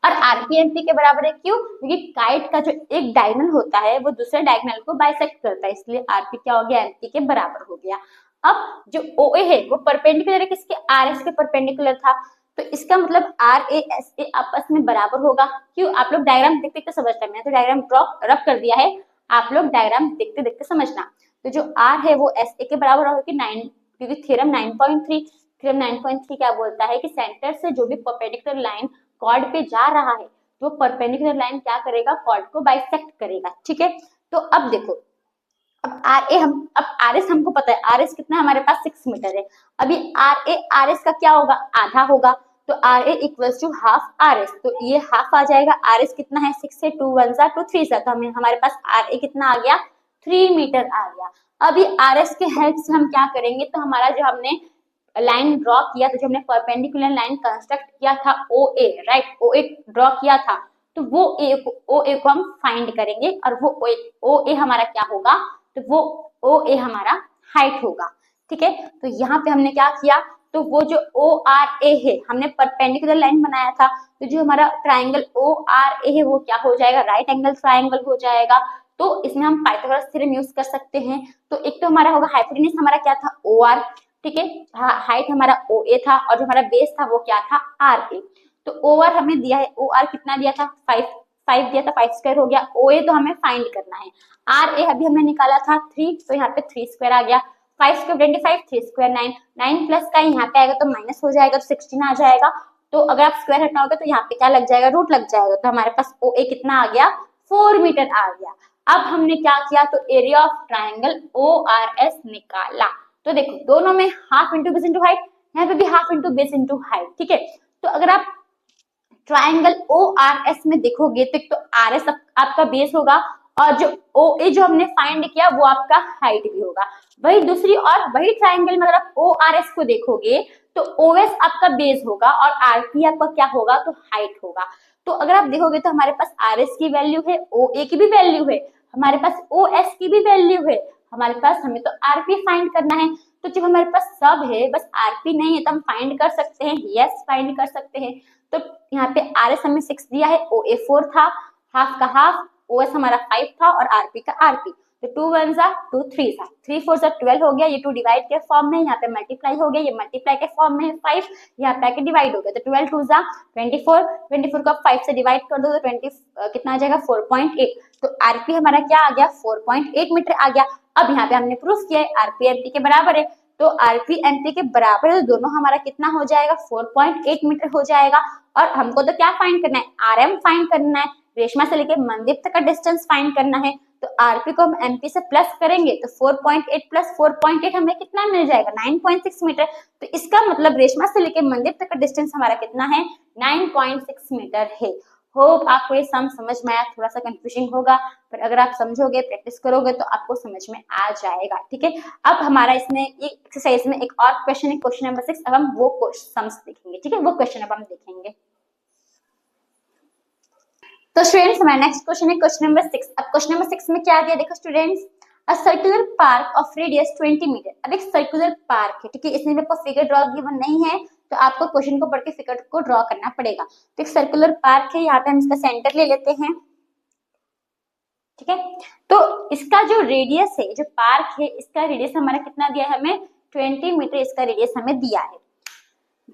और आरपी एमपी के बराबर है क्यों, क्योंकि काइट का जो एक डायगोनल होता है वो दूसरे डायगोनल को बाइसेक्ट करता है, इसलिए आरपी क्या हो गया, एमपी के बराबर हो गया। अब जो ओए है वो परपेंडिकुलर है किसके, आरएस के परपेंडिकुलर था, तो इसका मतलब आर ए एस ए आपस में बराबर होगा। क्यों, आप लोग डायग्राम देखते देखते समझना, मैंने तो डायग्राम रब कर दिया है, आप लोग डायग्राम देखते देखते समझना। तो जो आर है वो एस ए के बराबर होगा, क्योंकि थ्योरम 9.3 क्या बोलता है कि सेंटर से जो भी परपेंडिकुलर लाइन कॉर्ड पे जा रहा है तो परपेंडिकुलर लाइन क्या करेगा, कॉर्ड को बाइसेक्ट करेगा, ठीक है। तो अब देखो, अब आर एस हमको पता है, आर एस कितना हमारे पास 6 मीटर है। अभी आर एस का क्या होगा, आधा होगा, तो R A equals to half R S, तो ये हाफ आ जाएगा। आर एस कितना है, 6 से 2 1 जा 2 3 जा, तो हमें हमारे पास आर ए कितना आ गया, 3 मीटर आ गया। अभी आर एस के हेल्प से हम क्या करेंगे, तो हमारा जो हमने लाइन ड्रॉ किया था, जो हमने परपेंडिकुलर लाइन कंस्ट्रक्ट किया था ओ ए, राइट, ओ ए ड्रॉ किया था, तो वो ओ ए को हम फाइंड करेंगे, और वो ओ ए हमारा क्या होगा, तो वो ओ ए हमारा हाइट होगा, ठीक है। तो यहाँ पे हमने क्या किया, तो वो जो ओ आर ए है हमने परपेंडिकुलर लाइन बनाया था, तो जो हमारा ट्राइंगल ओ आर ए है वो क्या हो जाएगा, राइट एंगल ट्राइंगल हो जाएगा। तो इसमें हम पाइथागोरस थ्योरम यूज कर सकते हैं। तो एक तो हमारा होगा हाइपोटेन्यूज हमारा क्या था, ओ आर, ठीक है, हाइट हमारा ओ ए था, और जो हमारा बेस था वो क्या था, आर ए। तो ओ आर हमें दिया है, ओ आर कितना दिया था, 5 दिया था, 5 स्क्वायर हो गया। ओ ए तो हमें फाइंड करना है, आर ए अभी हमने निकाला था 3, तो यहाँ पे 3 स्क्वायर आ गया, 5 स्क्वायर 25, 3 स्क्वायर 9, 9 प्लस का यहाँ पे आएगा तो माइनस हो जाएगा, तो 16 आ जाएगा। तो अगर आप स्क्वायर हटाओगे तो यहाँ पे क्या लग जाएगा, रूट लग जाएगा, तो हमारे पास ओ ए कितना आ गया, 4 मीटर आ गया। अब हमने क्या किया, तो area of triangle O R S निकाला। तो देखो दोनों में half into base into height, यहाँ पे भी half into base into height, ठीक है। तो अगर आप ट्राइंगल ओ आर एस में देखोगे तो एक तो आर एस आपका बेस होगा, और जो ओ ए जो हमने फाइंड किया वो आपका हाइट भी होगा। वही दूसरी और वही ट्राइंगल में अगर आप ओ आर एस को देखोगे तो ओ एस आपका बेस होगा और आर पी आपका क्या होगा, तो हाइट होगा। तो अगर आप देखोगे तो हमारे पास आर एस की वैल्यू है, ओ ए की भी वैल्यू है, हमारे पास ओ एस की भी वैल्यू है, हमारे पास हमें तो आरपी फाइंड करना है। तो जब हमारे पास सब है, बस आरपी नहीं है, तो हम फाइंड कर सकते हैं, यस फाइंड कर सकते हैं। तो यहाँ पे आर एस हमें 6 दिया है, ओ ए 4 था, हाफ का हाफ, ओ एस हमारा 5 था, और आरपी का आरपी, तो 2 1 जा 2 3 जा 3 4 जा 12 हो गया, ये 2 डिवाइड के फॉर्म में, यहाँ पे मल्टीप्लाई हो गया, ये मल्टीप्लाई के फॉर्म में है 5, यहाँ पे आके डिवाइड हो गया, तो 12 2 जा 24, 24 को 5 से डिवाइड कर दो तो 20 कितना आ जाएगा, 4.8। तो आरपी हमारा क्या आ गया, 4.8 मीटर आ गया। अब यहाँ पे हमने प्रूफ किया है आरपी एमपी के बराबर है, तो आरपी एमपी के बराबर है, तो दोनों हमारा कितना हो जाएगा, 4.8 मीटर हो जाएगा। और हमको तो क्या फाइंड करना है, आरएम फाइंड करना है, रेशमा से लेके मनदीप तक का डिस्टेंस फाइंड करना है। तो आरपी को हम एमपी से प्लस करेंगे तो 4.8 प्लस 4.8 हमें कितना मिल जाएगा 9.6 मीटर। तो इसका मतलब रेशमा से लेके मंदिर तक का डिस्टेंस हमारा कितना है 9.6 मीटर है। होप आपको ये सम समझ में आया, थोड़ा सा कंफ्यूजिंग होगा पर अगर आप समझोगे प्रैक्टिस करोगे तो आपको समझ में आ जाएगा। ठीक है, अब हमारा इसमें ये एक्सरसाइज में एक और क्वेश्चन है, क्वेश्चन नंबर 6। अब हम वो सम्स देखेंगे। ठीक है, वो क्वेश्चन अब हम देखेंगे। तो स्टूडेंट्स हमारा नेक्स्ट क्वेश्चन है क्वेश्चन नंबर 6। अब क्वेश्चन नंबर 6 में क्या दिया देखो students, a circular park of radius 20 metre. अब एक सर्कुलर पार्क है, ठीक है, इसमें आपको फिगर ड्रॉ गिवन नहीं है तो आपको क्वेश्चन को पढ़ के फिगर को ड्रॉ करना पड़ेगा। तो एक सर्कुलर पार्क है, यहाँ पे हम इसका सेंटर ले लेते हैं। ठीक है, तो इसका जो रेडियस है, जो पार्क है, इसका रेडियस हमारा कितना दिया है हमें 20 मीटर इसका रेडियस हमें दिया है।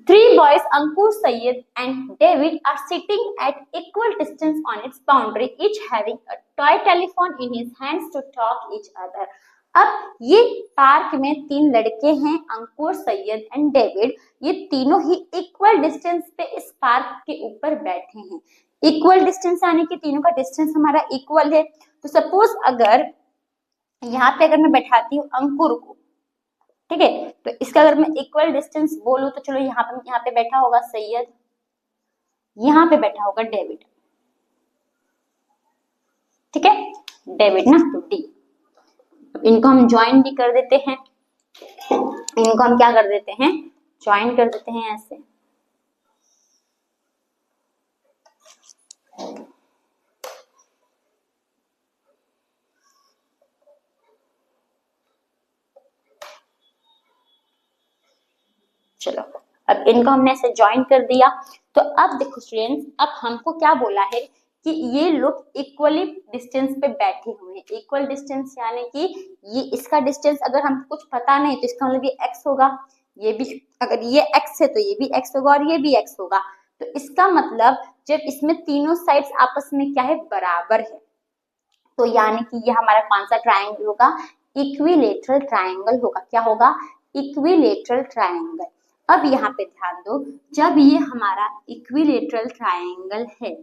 Three boys, Ankur, Syed and David are sitting at equal distance on its boundary, each having a toy telephone in his hands to talk each other. अब ये पार्क में तीन लड़के हैं, अंकुर, सैयद एंड डेविड। ये तीनों ही इक्वल डिस्टेंस पे इस पार्क के ऊपर बैठे हैं। इक्वल डिस्टेंस यानी कि तीनों का डिस्टेंस हमारा इक्वल है। तो सपोज अगर यहाँ पे अगर मैं बैठाती हूँ अंकुर को, ठीक है, तो इसका अगर मैं इक्वल डिस्टेंस बोलूं तो चलो यहाँ पे बैठा होगा सैयद, यहाँ पे बैठा होगा डेविड। ठीक है, डेविड ना, तो डी। इनको हम ज्वाइन भी कर देते हैं, इनको हम क्या कर देते हैं ज्वाइन कर देते हैं ऐसे। चलो अब इनको हमने ऐसे ज्वाइन कर दिया। तो अब देखो स्टूडेंट्स, अब हमको क्या बोला है कि ये लोग इक्वली डिस्टेंस पे बैठे हुए हैं। इक्वल डिस्टेंस यानी कि ये इसका डिस्टेंस अगर हमको कुछ पता नहीं तो इसका मतलब ये x होगा, ये भी अगर ये x है तो ये भी x होगा और ये भी x होगा। तो इसका मतलब जब इसमें तीनों साइड्स आपस में क्या है बराबर है, तो यानी कि ये हमारा कौन सा ट्रायंगल होगा, इक्विलेटरल ट्रायंगल होगा। क्या होगा, इक्विलेटरल ट्रायंगल। अब यहाँ पे ध्यान दो, जब ये हमारा इक्विलेटरल ट्रायंगल है,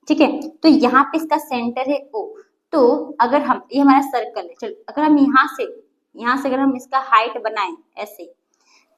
ठीक है, तो यहाँ पे इसका सेंटर है O। तो अगर हम, ये हमारा सर्कल है, चलो अगर हम यहाँ से अगर हम इसका हाइट बनाएं ऐसे,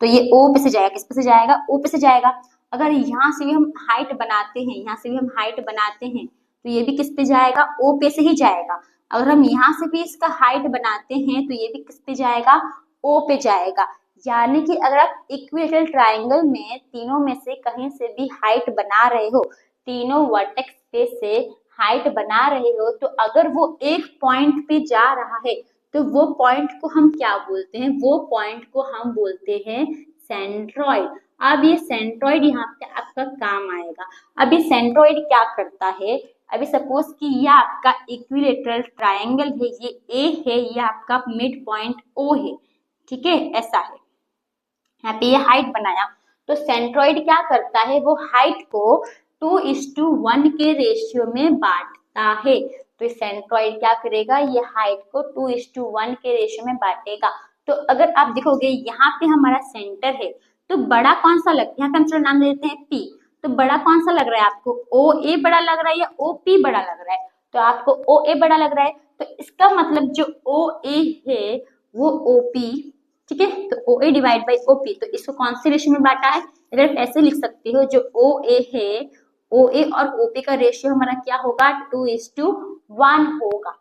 तो ये O पे से जाएगा, किस पे से जाएगा, O पे से जाएगा। अगर यहाँ से भी हम हाइट बनाते हैं, यहाँ से भी हम हाइट बनाते हैं तो ये भी किस पे जाएगा, O पे से ही जाएगा। अगर हम यहाँ से भी इसका हाइट बनाते हैं तो ये भी किस पे जाएगा, O पे जाएगा। यानी कि अगर आप इक्विलेटरल ट्रायंगल में तीनों में से कहीं से भी हाइट बना रहे हो, तीनों वर्टेक्स पे से हाइट बना रहे हो, तो अगर वो एक पॉइंट पे जा रहा है तो वो पॉइंट को हम क्या बोलते हैं, वो पॉइंट को हम बोलते हैं सेंट्रॉइड। अब ये सेंट्रॉइड यहाँ पे आपका काम आएगा। अब ये सेंट्रॉइड क्या करता है, अभी सपोज कि ये आपका इक्विलेटरल ट्रायंगल है, ये ए है, ये आपका मिड पॉइंट ओ है, ठीक है, ऐसा है। यहाँ पे ये हाइट बनाया, तो सेंट्रॉइड क्या करता है, वो हाइट को 2:1 के रेशियो में बांटता है। तो सेंट्रॉइड क्या करेगा, ये हाइट को 2:1 के रेशियो में बांटेगा। तो अगर आप देखोगे यहाँ पे हमारा सेंटर है, तो बड़ा कौन सा लगता है, यहाँ पे हम चलो नाम देते हैं P। तो बड़ा कौन सा लग रहा है आपको, OA बड़ा लग रहा है या OP बड़ा लग रहा है, तो आपको OA बड़ा लग रहा है। तो इसका मतलब जो OA है वो OP, ठीक है, तो OA डिवाइड बाई OP, तो इसको कौन से रेशियो में बांटा है, अगर आप ऐसे लिख सकते हो, जो OA है, OA और OP का रेशियो हमारा क्या होगा, 2:1 होगा।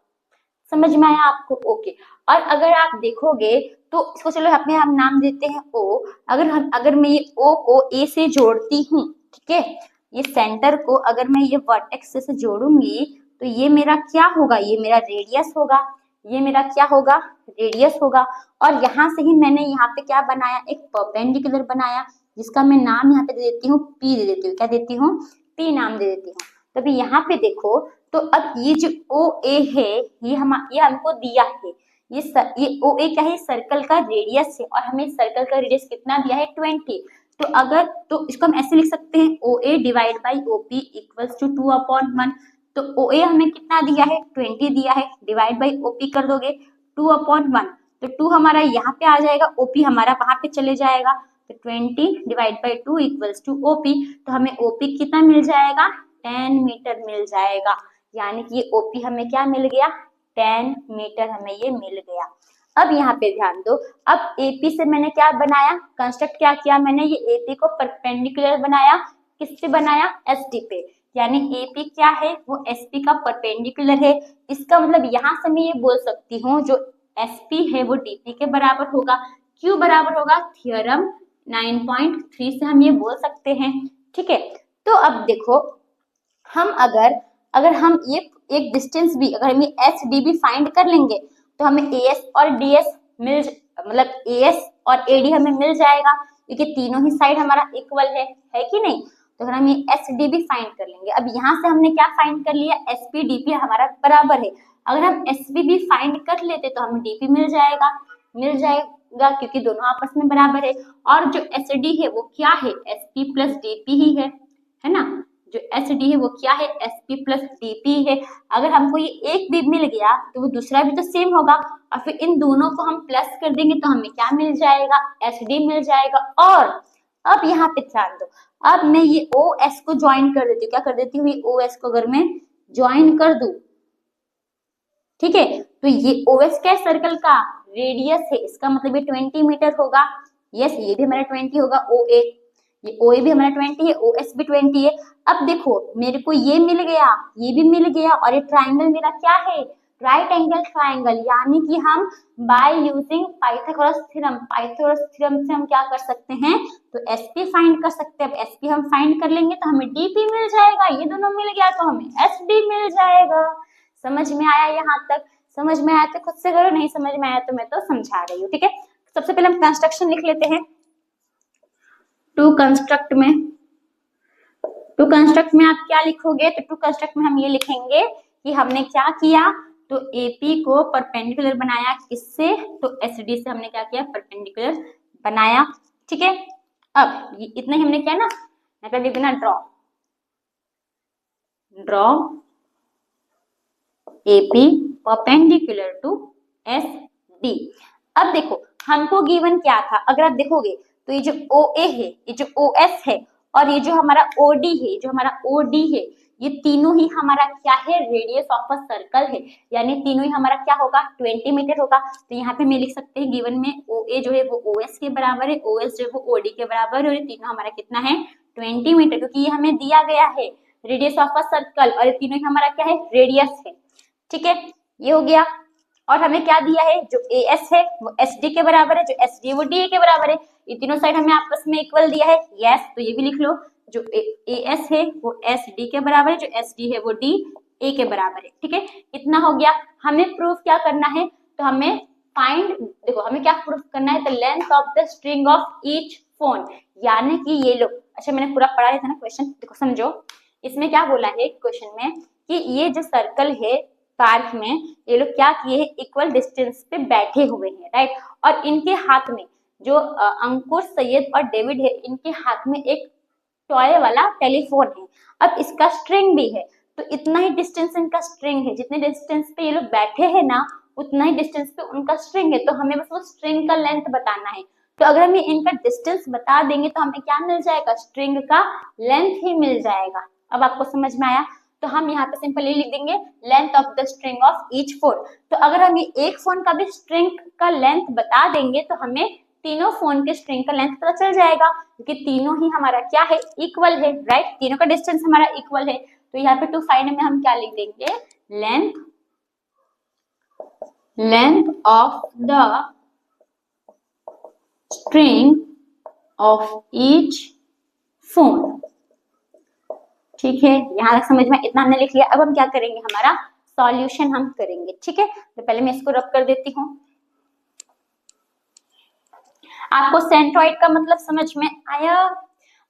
समझ में आया आपको, ओके। और अगर आप देखोगे तो इसको चलो अपने हम नाम देते हैं O। अगर मैं ये O को A से जोड़ती हूँ, ठीक है, ये सेंटर को अगर मैं ये वर्टेक्स से जोड़ूंगी तो ये मेरा क्या होगा, ये मेरा रेडियस होगा, ये मेरा क्या होगा, रेडियस होगा। और यहाँ से ही मैंने यहाँ पे क्या बनाया, एक परपेंडिकुलर बनाया, जिसका मैं नाम यहाँ पे दे देती हूँ P दे देती हूँ, क्या देती हूँ, P नाम दे देती हूँ। तभी यहाँ पे देखो, तो अब ये जो OA है, ये हमको दिया है, ये OA क्या है, सर्कल का रेडियस है, और हमें सर्कल का रेडियस कितना दिया है, 20। तो इसको हम ऐसे लिख सकते हैं, OA divide by OP equals to 2/1। तो OA हमें कितना दिया है, 20 दिया है, डिवाइड बाई OP कर दोगे 2/1, तो 2 हमारा यहाँ पे आ जाएगा, OP हमारा वहां पे चले जाएगा, तो 20 divide by 2 equals to OP। तो हमें OP कितना मिल जाएगा, 10 मीटर मिल जाएगा। यानी कि ये OP हमें क्या मिल गया, 10 मीटर हमें ये मिल गया। अब यहाँ पे ध्यान दो, अब एपी से मैंने क्या बनाया, कंस्ट्रक्ट क्या किया मैंने, ये एपी को परपेंडिकुलर बनाया, किससे बनाया, एसडी पे, यानी एपी क्या है, वो एसपी का परपेंडिकुलर है। इसका मतलब यहाँ से मैं ये बोल सकती हूँ जो एसपी है वो डीपी के बराबर होगा। क्यों बराबर होगा, थ्योरम 9.3 से हम ये बोल सकते हैं। ठीक है, तो अब देखो हम अगर हम ये एक डिस्टेंस भी, अगर हम ये एच डी भी फाइंड कर लेंगे तो हमें एएस और डीएस मतलब एएस और एडी हमें मिल जाएगा, क्योंकि तीनों ही साइड हमारा इक्वल है कि नहीं। तो अगर हम ये एच डी भी फाइंड कर लेंगे, अब यहाँ से हमने क्या फाइंड कर लिया, एसपी डीपी हमारा बराबर है। अगर हम एसपी भी फाइंड कर लेते तो हमें डीपी मिल जाएगा क्योंकि दोनों आपस में बराबर है। और जो एसडी है वो क्या है, एसपी प्लस डीपी ही है ना। जो एसडी है वो क्या है, एसपी प्लस डीपी है। अगर हमको ये एक भी मिल गया तो वो दूसरा भी तो सेम होगा, और फिर इन दोनों को हम प्लस कर देंगे तो हमें क्या मिल जाएगा, एसडी मिल जाएगा। और अब यहाँ पे ध्यान दो, अब मैं ये ओ एस को ज्वाइन कर देती हूँ, क्या कर देती हूँ, ये ओ एस को अगर मैं ज्वाइन कर दूं, ठीक है, तो ये ओ एस क्या है, सर्कल का रेडियस है, इसका मतलब ये 20 मीटर होगा। यस, ये भी हमारा 20 होगा, ओ ए, ये ओ ए भी हमारा 20 है, ओ एस भी 20 है। अब देखो मेरे को ये मिल गया, ये भी मिल गया, और ये ट्राइंगल मेरा क्या है, राइट एंगल ट्राइंगल, यानी कि हम बाय यूजिंग पाइथागोरस थ्योरम से हम क्या कर सकते हैं, तो एसपी फाइंड कर सकते हैं। अब एसपी हम फाइंड कर लेंगे तो हमें डीपी मिल जाएगा, ये दोनों मिल गया तो हमें एसडी मिल जाएगा। समझ में आया, यहाँ तक समझ में आया तो खुद से करो, नहीं समझ में आया तो मैं तो समझा रही हूँ। ठीक है, सबसे पहले हम कंस्ट्रक्शन लिख लेते हैं। टू कंस्ट्रक्ट में आप क्या लिखोगे, तो टू कंस्ट्रक्ट में हम ये लिखेंगे कि हमने क्या किया, तो एपी को परपेंडिकुलर बनाया, किससे, तो एसडी से हमने क्या किया, परपेंडिकुलर बनाया। ठीक है, अब ये इतना ही हमने किया ना, मतलब लिख देना draw AP perpendicular to SD. अब देखो हमको गिवन क्या था, अगर आप देखोगे तो ये जो OA है, ये जो OS है, और ये जो हमारा OD है, जो हमारा OD है, ये तीनों ही हमारा क्या है, रेडियस ऑफ अ सर्कल है, यानी तीनों ही हमारा क्या होगा, 20 मीटर होगा। तो यहाँ पे मैं लिख सकते हैं गिवन में OA जो है वो OS के बराबर है, OS जो है वो OD के बराबर है, और ये तीनों हमारा कितना है, 20 मीटर, क्योंकि ये हमें दिया गया है रेडियस ऑफ अ सर्कल, और ये तीनों ही हमारा क्या है, रेडियस है। ठीक है, ये हो गया। और हमें क्या दिया है, जो AS है वो SD के बराबर है, जो SD है वो DA के बराबर है, ये तीनों साइड हमें आपस में इक्वल दिया है। यस, तो ये भी लिख लो, जो AS है वो SD के बराबर है, जो SD है वो DA के बराबर है। ठीक है, इतना हो गया। हमें प्रूफ क्या करना है, तो हमें देखो हमें क्या प्रूफ करना है, the length of the string of each phone, यानी कि ये लो, अच्छा मैंने पूरा पढ़ा था ना क्वेश्चन, देखो समझो, इसमें क्या बोला है क्वेश्चन में कि ये जो सर्कल है पार्क में, ये लोग क्या किए हैं, इक्वल डिस्टेंस पे बैठे हुए हैं, राइट, और इनके हाथ में जो अंकुर, सैयद और डेविड है, इनके हाथ में एक टॉय वाला टेलीफोन है। अब इसका स्ट्रिंग भी है, तो इतना ही डिस्टेंस इनका स्ट्रिंग है, जितने डिस्टेंस पे ये लोग बैठे हैं ना, उतना ही डिस्टेंस पे उनका स्ट्रिंग है, तो हमें बस वो स्ट्रिंग का लेंथ बताना है। तो अगर हम इनका डिस्टेंस बता देंगे तो हमें क्या मिल जाएगा, स्ट्रिंग का लेंथ ही मिल जाएगा। अब आपको समझ में आया, तो हम यहाँ पे सिंपली लिख देंगे length of the string of each phone. तो अगर हम ये एक फोन का भी स्ट्रिंग का लेंथ बता देंगे तो हमें तीनों फोन के स्ट्रिंग का लेंथ पता चल जाएगा, क्योंकि तीनों ही हमारा क्या है, इक्वल है, राइट, तीनों का डिस्टेंस हमारा इक्वल है। तो यहाँ पे टू फाइंड में हम क्या लिख देंगे, length of the string of each phone. ठीक है, यहाँ तक समझ में, इतना हमने लिख लिया। अब हम क्या करेंगे, हमारा सॉल्यूशन हम करेंगे। ठीक है, तो पहले मैं इसको रब कर देती हूँ। आपको सेंट्रॉइड का मतलब समझ में आया,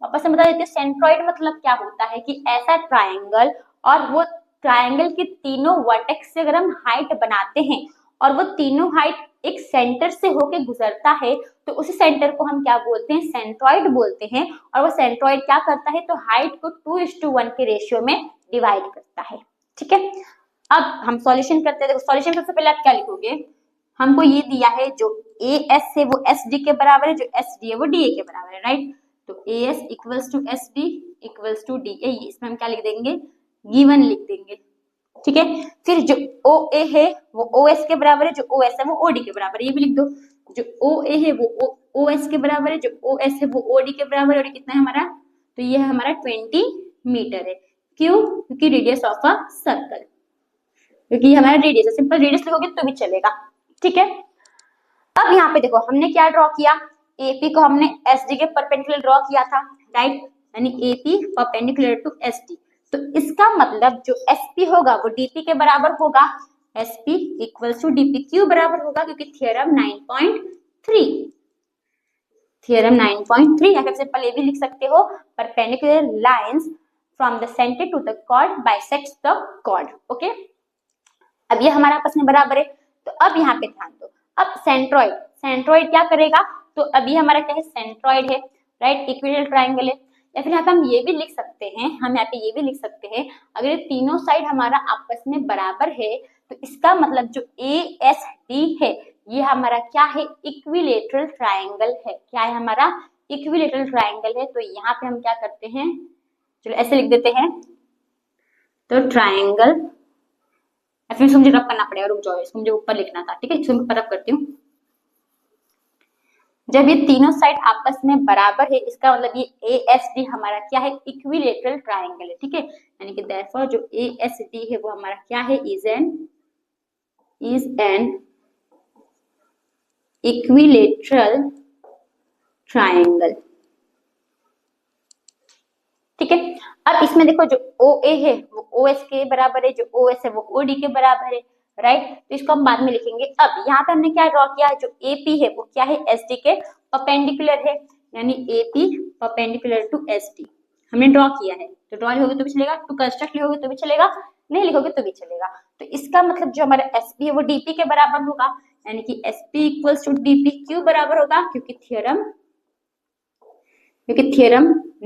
वापस से बता देती हूँ। सेंट्रॉइड मतलब क्या होता है कि ऐसा ट्राइंगल, और वो ट्राइंगल के तीनों वर्टेक्स से अगर हम हाइट बनाते हैं और वो तीनों हाइट एक सेंटर से होके गुजरता है, तो उसी सेंटर को हम क्या बोलते हैं, सेंट्रॉइड बोलते हैं। और वो सेंट्रॉइड क्या करता है, तो हाइट को 2:1 के रेशियो में डिवाइड करता है। ठीक है, अब हम सॉल्यूशन करते हैं। देखो सॉल्यूशन सबसे पहले आप क्या लिखोगे, हमको ये दिया है जो AS है वो SD के बराबर है, जो SD है वो DA के बराबर है, राइट। तो AS equals to SD equals to DA, इसमें हम क्या लिख देंगे, गिवन लिख देंगे। ठीक है। फिर जो ओ ए है वो ओ एस के बराबर है, जो ओ एस है वो ओ डी के बराबर है, ये भी लिख दो। जो ओ ए है वो ओ एस के बराबर है, जो ओ एस है वो ओ डी के बराबर है, और कितना है हमारा, तो ये है हमारा 20 मीटर है। क्यों? क्योंकि रेडियस ऑफ अ सर्कल, क्योंकि हमारा रेडियस है, सिंपल रेडियस लिखोगे तो भी चलेगा। ठीक है। अब यहाँ पे देखो हमने क्या ड्रॉ किया, एपी को हमने एसडी के परपेंडिकुलर ड्रॉ किया था, राइट, यानी एपी परपेंडिकुलर टू एसडी। तो इसका मतलब जो एसपी होगा वो डीपी के बराबर होगा, एसपी इक्वल्स टू डीपी क्यों बराबर होगा, क्योंकि थ्योरम 9.3, थ्योरम 9.3, या फिर सिंपल ये भी लिख सकते हो, perpendicular lines from the centre to the chord bisects the chord. Okay, अब ये हमारा आपस में बराबर है। तो अब यहाँ पे ध्यान दो, अब सेंट्रॉइड, सेंट्रॉइड क्या करेगा, तो अभी हमारा क्या है, सेंट्रॉइड है, राइट, इक्विलेटरल ट्रायंगल है। या फिर यहाँ पे हम ये भी लिख सकते हैं, हम यहाँ पे ये भी लिख सकते हैं, अगर ये तीनों साइड हमारा आपस में बराबर है तो इसका मतलब जो ए एस डी है ये हमारा क्या है, इक्विलेटरल ट्रायंगल है। क्या है हमारा, इक्विलेटरल ट्रायंगल है। तो यहाँ पे हम क्या करते हैं, चलो ऐसे लिख देते हैं, तो ट्रायंगल, ऐसे इसको मुझे रब करना पड़ेगा, रुक जाओ, इसको मुझे ऊपर लिखना था, ठीक है, इसको मैं रब करती हूँ। जब ये तीनों साइड आपस में बराबर है इसका मतलब ये ए एस डी हमारा क्या है, इक्विलेटरल ट्रायंगल है। ठीक है, यानी कि देयरफॉर जो ए एस डी है वो हमारा क्या है, इज एन इक्विलेटरल ट्रायंगल। ठीक है। अब इसमें देखो जो ओ ए है वो ओ एस के बराबर है, जो ओ एस है वो ओ डी के बराबर है, राइट। तो इसको हम बाद में लिखेंगे। अब यहाँ पे हमने क्या ड्रॉ किया, जो ए पी है वो क्या है, एस डी के परपेंडिकुलर है, यानी A P perpendicular to S D हमने ड्रॉ किया है। तो ड्रॉ लिखोगे तो भी चलेगा, टू कंस्ट्रक्ट लिखोगे तो भी चलेगा, नहीं लिखोगे तो भी चलेगा। तो इसका मतलब जो हमारा एस पी है वो डीपी के बराबर होगा, यानी कि S P equals to DP क्यों बराबर होगा, क्योंकि थ्योरम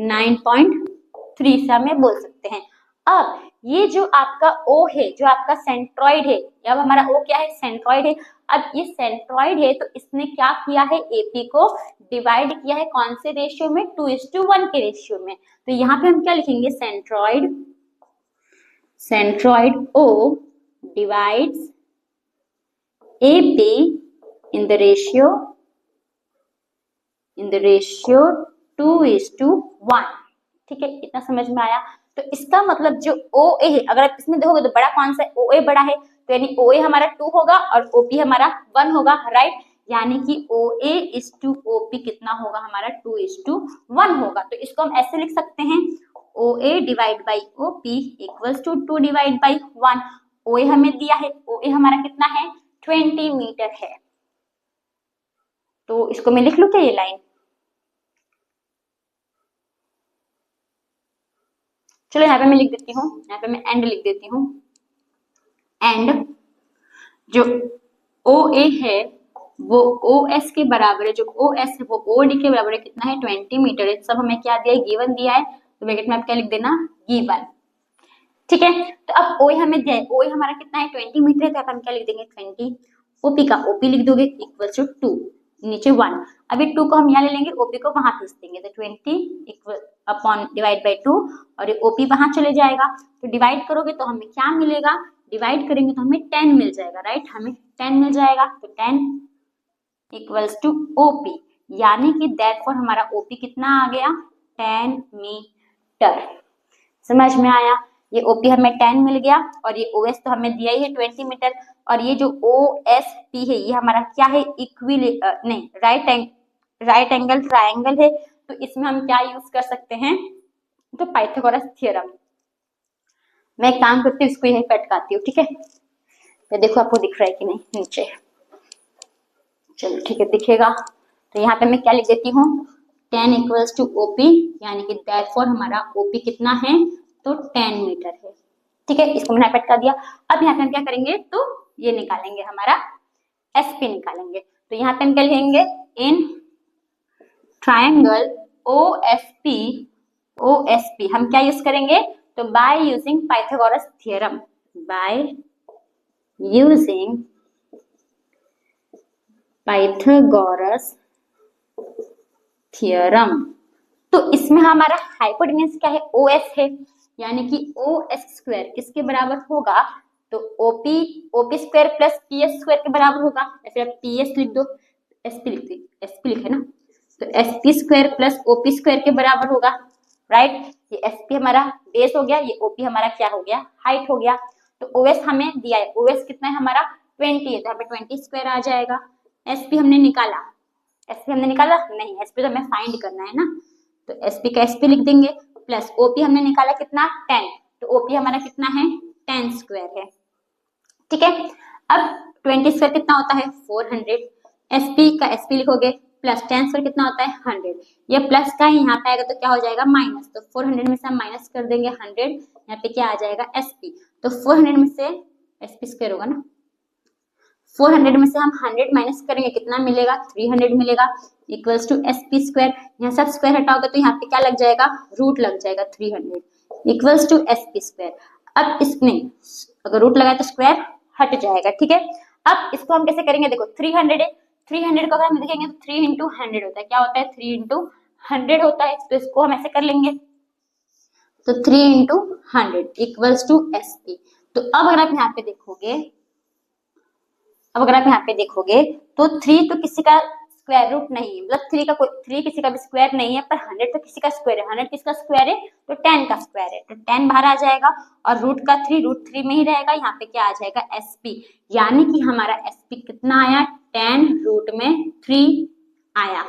9.3 से हमें बोल सकते हैं। अब ये जो आपका O है, जो आपका सेंट्रॉइड है, अब हमारा O क्या है, सेंट्रॉइड है। अब ये सेंट्रॉइड है तो इसने क्या किया है, AP को डिवाइड किया है कौन से रेशियो में, 2:1 के रेशियो में। तो यहाँ पे हम क्या लिखेंगे, centroid O divides AP in the ratio 2:1। ठीक है, इतना समझ में आया। तो इसका मतलब जो OA है, अगर आप इसमें देखोगे तो बड़ा कौन सा है, OA बड़ा है, तो यानी OA हमारा 2 होगा और OP हमारा 1 होगा, राइट। यानी कि OA is to OP कितना होगा हमारा, 2:1 होगा। तो इसको हम ऐसे लिख सकते हैं, OA divide by OP equals to 2 divide by 1। OA हमें दिया है, OA हमारा कितना है, 20 मीटर है। तो इसको मैं लिख लूं क्या, ये लाइन, चलो यहाँ पे मैं लिख देती हूँ, यहाँ पे मैं एंड लिख देती हूँ। एंड जो OA है वो OS के बराबर है, जो OS है वो OD के बराबर है, कितना है, 20 मीटर है। सब हमें क्या दिया है, गिवन दिया है, तो ब्रैकेट में आप क्या लिख देना, गिवन। ठीक है। तो अब OA हमें दिया है, OA हमारा कितना है, 20 मीटर है, तो हम क्या लिख देंगे, 20। OP का OP लिख दोगे इक्वल टू 2, नीचे 1। अभी 2 को हम यहाँ ले लेंगे, OP को वहां भेज देंगे, तो 20 इक्वल अपॉन डिवाइड बाई 2, और ये OP वहां चले जाएगा। तो डिवाइड करोगे तो हमें क्या मिलेगा, डिवाइड करेंगे तो हमें 10 मिल जाएगा, राइट, हमें 10 मिल जाएगा। तो 10 इक्वल्स टू OP, यानी कि देयरफॉर हमारा OP कितना आ गया, 10 मीटर। समझ में आया, ये OP हमें 10 मिल गया, और ये OS तो हमें दिया ही है 20 मीटर, और ये जो OSP है ये हमारा क्या है, नहीं, राइट एंगल ट्रायंगल है। तो इसमें हम क्या यूज कर सकते हैं, तो पाइथागोरस थ्योरम। मैं एक काम करती हूँ, इसको यही पटकाती हूँ, ठीक है, ये देखो आपको दिख रहा है कि नहीं नीचे, चलो ठीक है, दिखेगा। तो यहाँ पे मैं क्या लिख देती हूँ, 10 इक्वल्स टू OP, यानी कि देयरफॉर हमारा OP कितना है, तो 10 मीटर है। ठीक है, इसको मैंने पटका दिया। अब यहाँ पे हम क्या करेंगे, तो ये निकालेंगे, हमारा SP निकालेंगे। तो यहाँ पे हम क्या लिखेंगे, इन ट्रायंगल OSP हम क्या यूज करेंगे, तो by using Pythagoras theorem, by using Pythagoras theorem. तो इसमें हमारा हाइपोटेन्यूज क्या है, OS है, यानी कि OS स्क्वायर किसके बराबर होगा, तो OP square plus P S square के बराबर होगा, या फिर आप पी एस लिख दो, एसपी लिखे ना, तो SP square plus OP square के बराबर होगा, राइट। ये एसपी हमारा बेस हो गया, ये ओपी हमारा क्या हो गया, हाइट हो गया। तो ओएस हमें दिया है, ओएस कितना है हमारा 20 है, तो यहाँ पे 20 स्क्वायर आ जाएगा। एसपी हमने निकाला नहीं, एसपी तो हमें फाइंड करना है ना, तो एसपी का एसपी लिख देंगे, प्लस ओपी हमने निकाला कितना 10, तो ओपी हमारा कितना है 10 स्क्वायर है, ठीक है। अब 20 स्क्वायर कितना होता है 400, एसपी का एसपी लिखोगे प्लस 10 स्क्वायर कितना होता है 100, ये प्लस का ही यहाँ पे आएगा तो क्या हो जाएगा माइनस, तो 400 में से हम माइनस कर देंगे 100, यहाँ पे क्या आ जाएगा एसपी, तो 400 में से एसपी स्क्वायर होगा ना, 400 में से हम 100 माइनस करेंगे कितना मिलेगा 300 मिलेगा, इक्वल्स टू एसपी स्क्वायर, यहाँ सब स्क्वायर हटाओगे तो यहाँ पे क्या लग जाएगा रूट लग जाएगा 300, इक्वल्स टू एसपी स्क्वायर। अब इसमें अगर रूट लगाए तो स्क्वायर हट जाएगा, ठीक है। अब इसको हम कैसे करेंगे, देखो 300 है, 300 को अगर हम देखेंगे तो 3 इंटू 100 होता है, क्या होता है 3 इंटू 100 होता है, तो इसको हम ऐसे कर लेंगे, तो 3 इंटू 100 इक्वल्स टू एसपी। तो अब अगर आप यहाँ पे देखोगे, तो 3 तो किसी का स्क्वायर रूट नहीं है, मतलब 3 किसी का भी स्क्वायर नहीं है, पर 100 तो किसी का स्क्वायर है, 100 किसका स्क्वायर है तो 10 का स्क्वायर है, तो 10 बाहर आ जाएगा और रूट 3 में ही रहेगा, यहाँ पे क्या आ जाएगा एसपी, यानी कि हमारा एसपी कितना आया 10 रूट में 3 आया,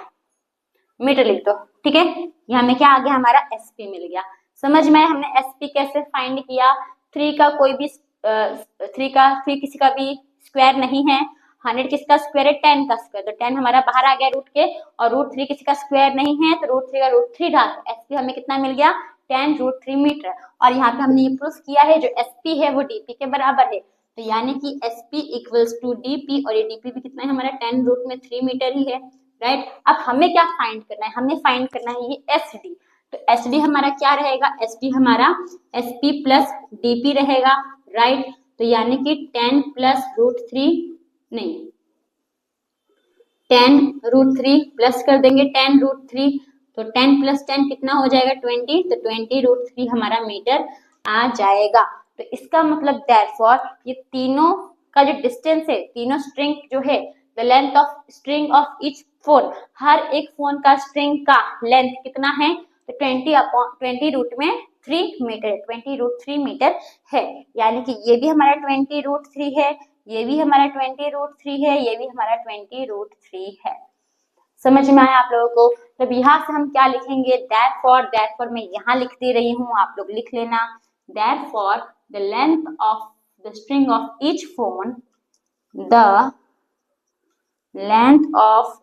मीटर लिख दो, ठीक है। यहाँ में क्या आ गया हमारा एसपी मिल गया। समझ में हमने एसपी कैसे फाइंड किया, 3 का कोई भी 3 किसी का भी स्क्वायर नहीं है, 100 किसका स्क्वायर है 10 का स्क्वायर, तो 10 हमारा बाहर आ गया रूट के, और रूट 3 किसी का स्क्वायर नहीं है, तो रूट 3 का रूट 3 रहा, तो एसपी हमें कितना मिल गया 10 रूट 3 मीटर। और यहाँ पे हमने ये प्रूफ किया है जो एसपी है वो डीपी के बराबर है, तो यानी कि एसपी इक्वल्स टू डीपी, और ये डीपी भी कितना है हमारा 10 रूट में 3 मीटर ही है, राइट। अब हमें क्या फाइंड करना है, हमें फाइंड करना है ये एसडी, तो एसडी हमारा क्या रहेगा, एसडी हमारा एसपी प्लस डीपी रहेगा, राइट। तो यानी कि 10 प्लस रूट 3 नहीं 10 रूट 3 प्लस कर देंगे 10 रूट 3, तो 10 प्लस 10 कितना हो जाएगा 20, तो 20 रूट 3 हमारा मीटर आ जाएगा। तो इसका मतलब देयरफॉर ये तीनों का जो डिस्टेंस है, तीनों स्ट्रिंग जो है, the length of string of each phone, हर एक फोन का स्ट्रिंग का लेंथ कितना है, तो 20 रूट में 3 मीटर, 20 रूट 3 मीटर है, यानी कि ये भी हमारा 20 रूट 3 है, ये भी हमारा 20 रूट 3 है, ये भी हमारा 20 रूट 3 है। समझ में आया आप लोगों को। तब यहाँ से हम क्या लिखेंगे, देयरफॉर मैं यहाँ लिख दे रही हूँ, आप लोग लिख लेना, therefore the length of the string of each phone, the length of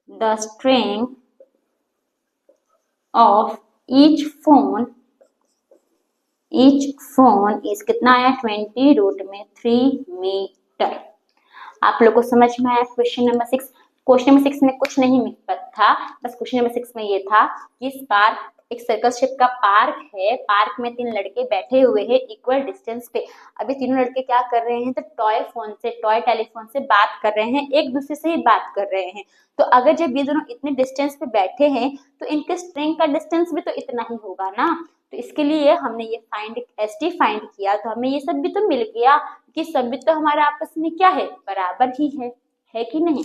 the string of each phone is कितना आया 20 रूट में 3 मीटर। आप लोग को समझ में आया क्वेश्चन नंबर 6। क्वेश्चन नंबर 6 में कुछ नहीं था, बस क्वेश्चन नंबर 6 में ये था कि इस बार एक सर्कल शेप का पार्क है, पार्क में 3 लड़के बैठे हुए हैं इक्वल डिस्टेंस पे। अभी तीनों लड़के क्या कर रहे हैं, तो टॉय टेलीफोन से बात कर रहे हैं, एक दूसरे से ही बात कर रहे हैं। तो अगर जब ये दोनों इतने डिस्टेंस पे बैठे हैं तो इनके स्ट्रिंग का डिस्टेंस भी तो इतना ही होगा ना, तो इसके लिए हमने ये एसडी फाइंड किया, तो हमें ये सब भी तो मिल गया कि सब भी तो हमारा आपस में क्या है, बराबर ही है कि नहीं।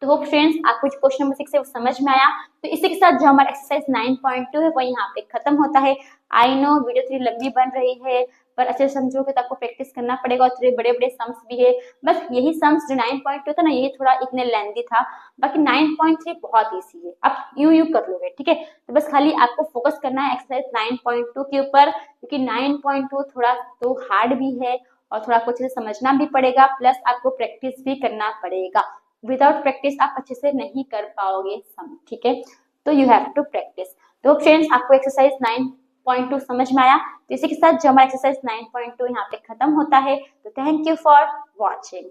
तो होप फ्रेंड्स आपको क्वेश्चन नंबर 6 से समझ में आया। तो इसी के साथ जो हमारा एक्सरसाइज 9.2 है वो यहाँ पे खत्म होता है। आई नो वीडियो थोड़ी लंबी बन रही है, पर अच्छे से समझोगे तो आपको प्रैक्टिस करना पड़ेगा, और थोड़े बड़े बड़े सम्स भी है। बस यही सम्स जो 9.2 था ना, यही थोड़ा इतने लेंथी था, बाकी 9.3 बहुत ईजी है, आप यूं कर लोगे, ठीक है। तो बस खाली आपको फोकस करना है एक्सरसाइज 9.2 के ऊपर, क्योंकि 9.2 थोड़ा तो हार्ड भी है और थोड़ा आपको अच्छे से समझना भी पड़ेगा, प्लस आपको प्रैक्टिस भी करना पड़ेगा। विदाउट प्रैक्टिस आप अच्छे से नहीं कर पाओगे सम, ठीक है। तो यू हैव टू प्रैक्टिस। तो फ्रेंड्स आपको एक्सरसाइज 9.2 समझ में आया। तो इसी के साथ जो हमारा एक्सरसाइज 9.2 यहाँ पे खत्म होता है। तो थैंक यू फॉर वॉचिंग।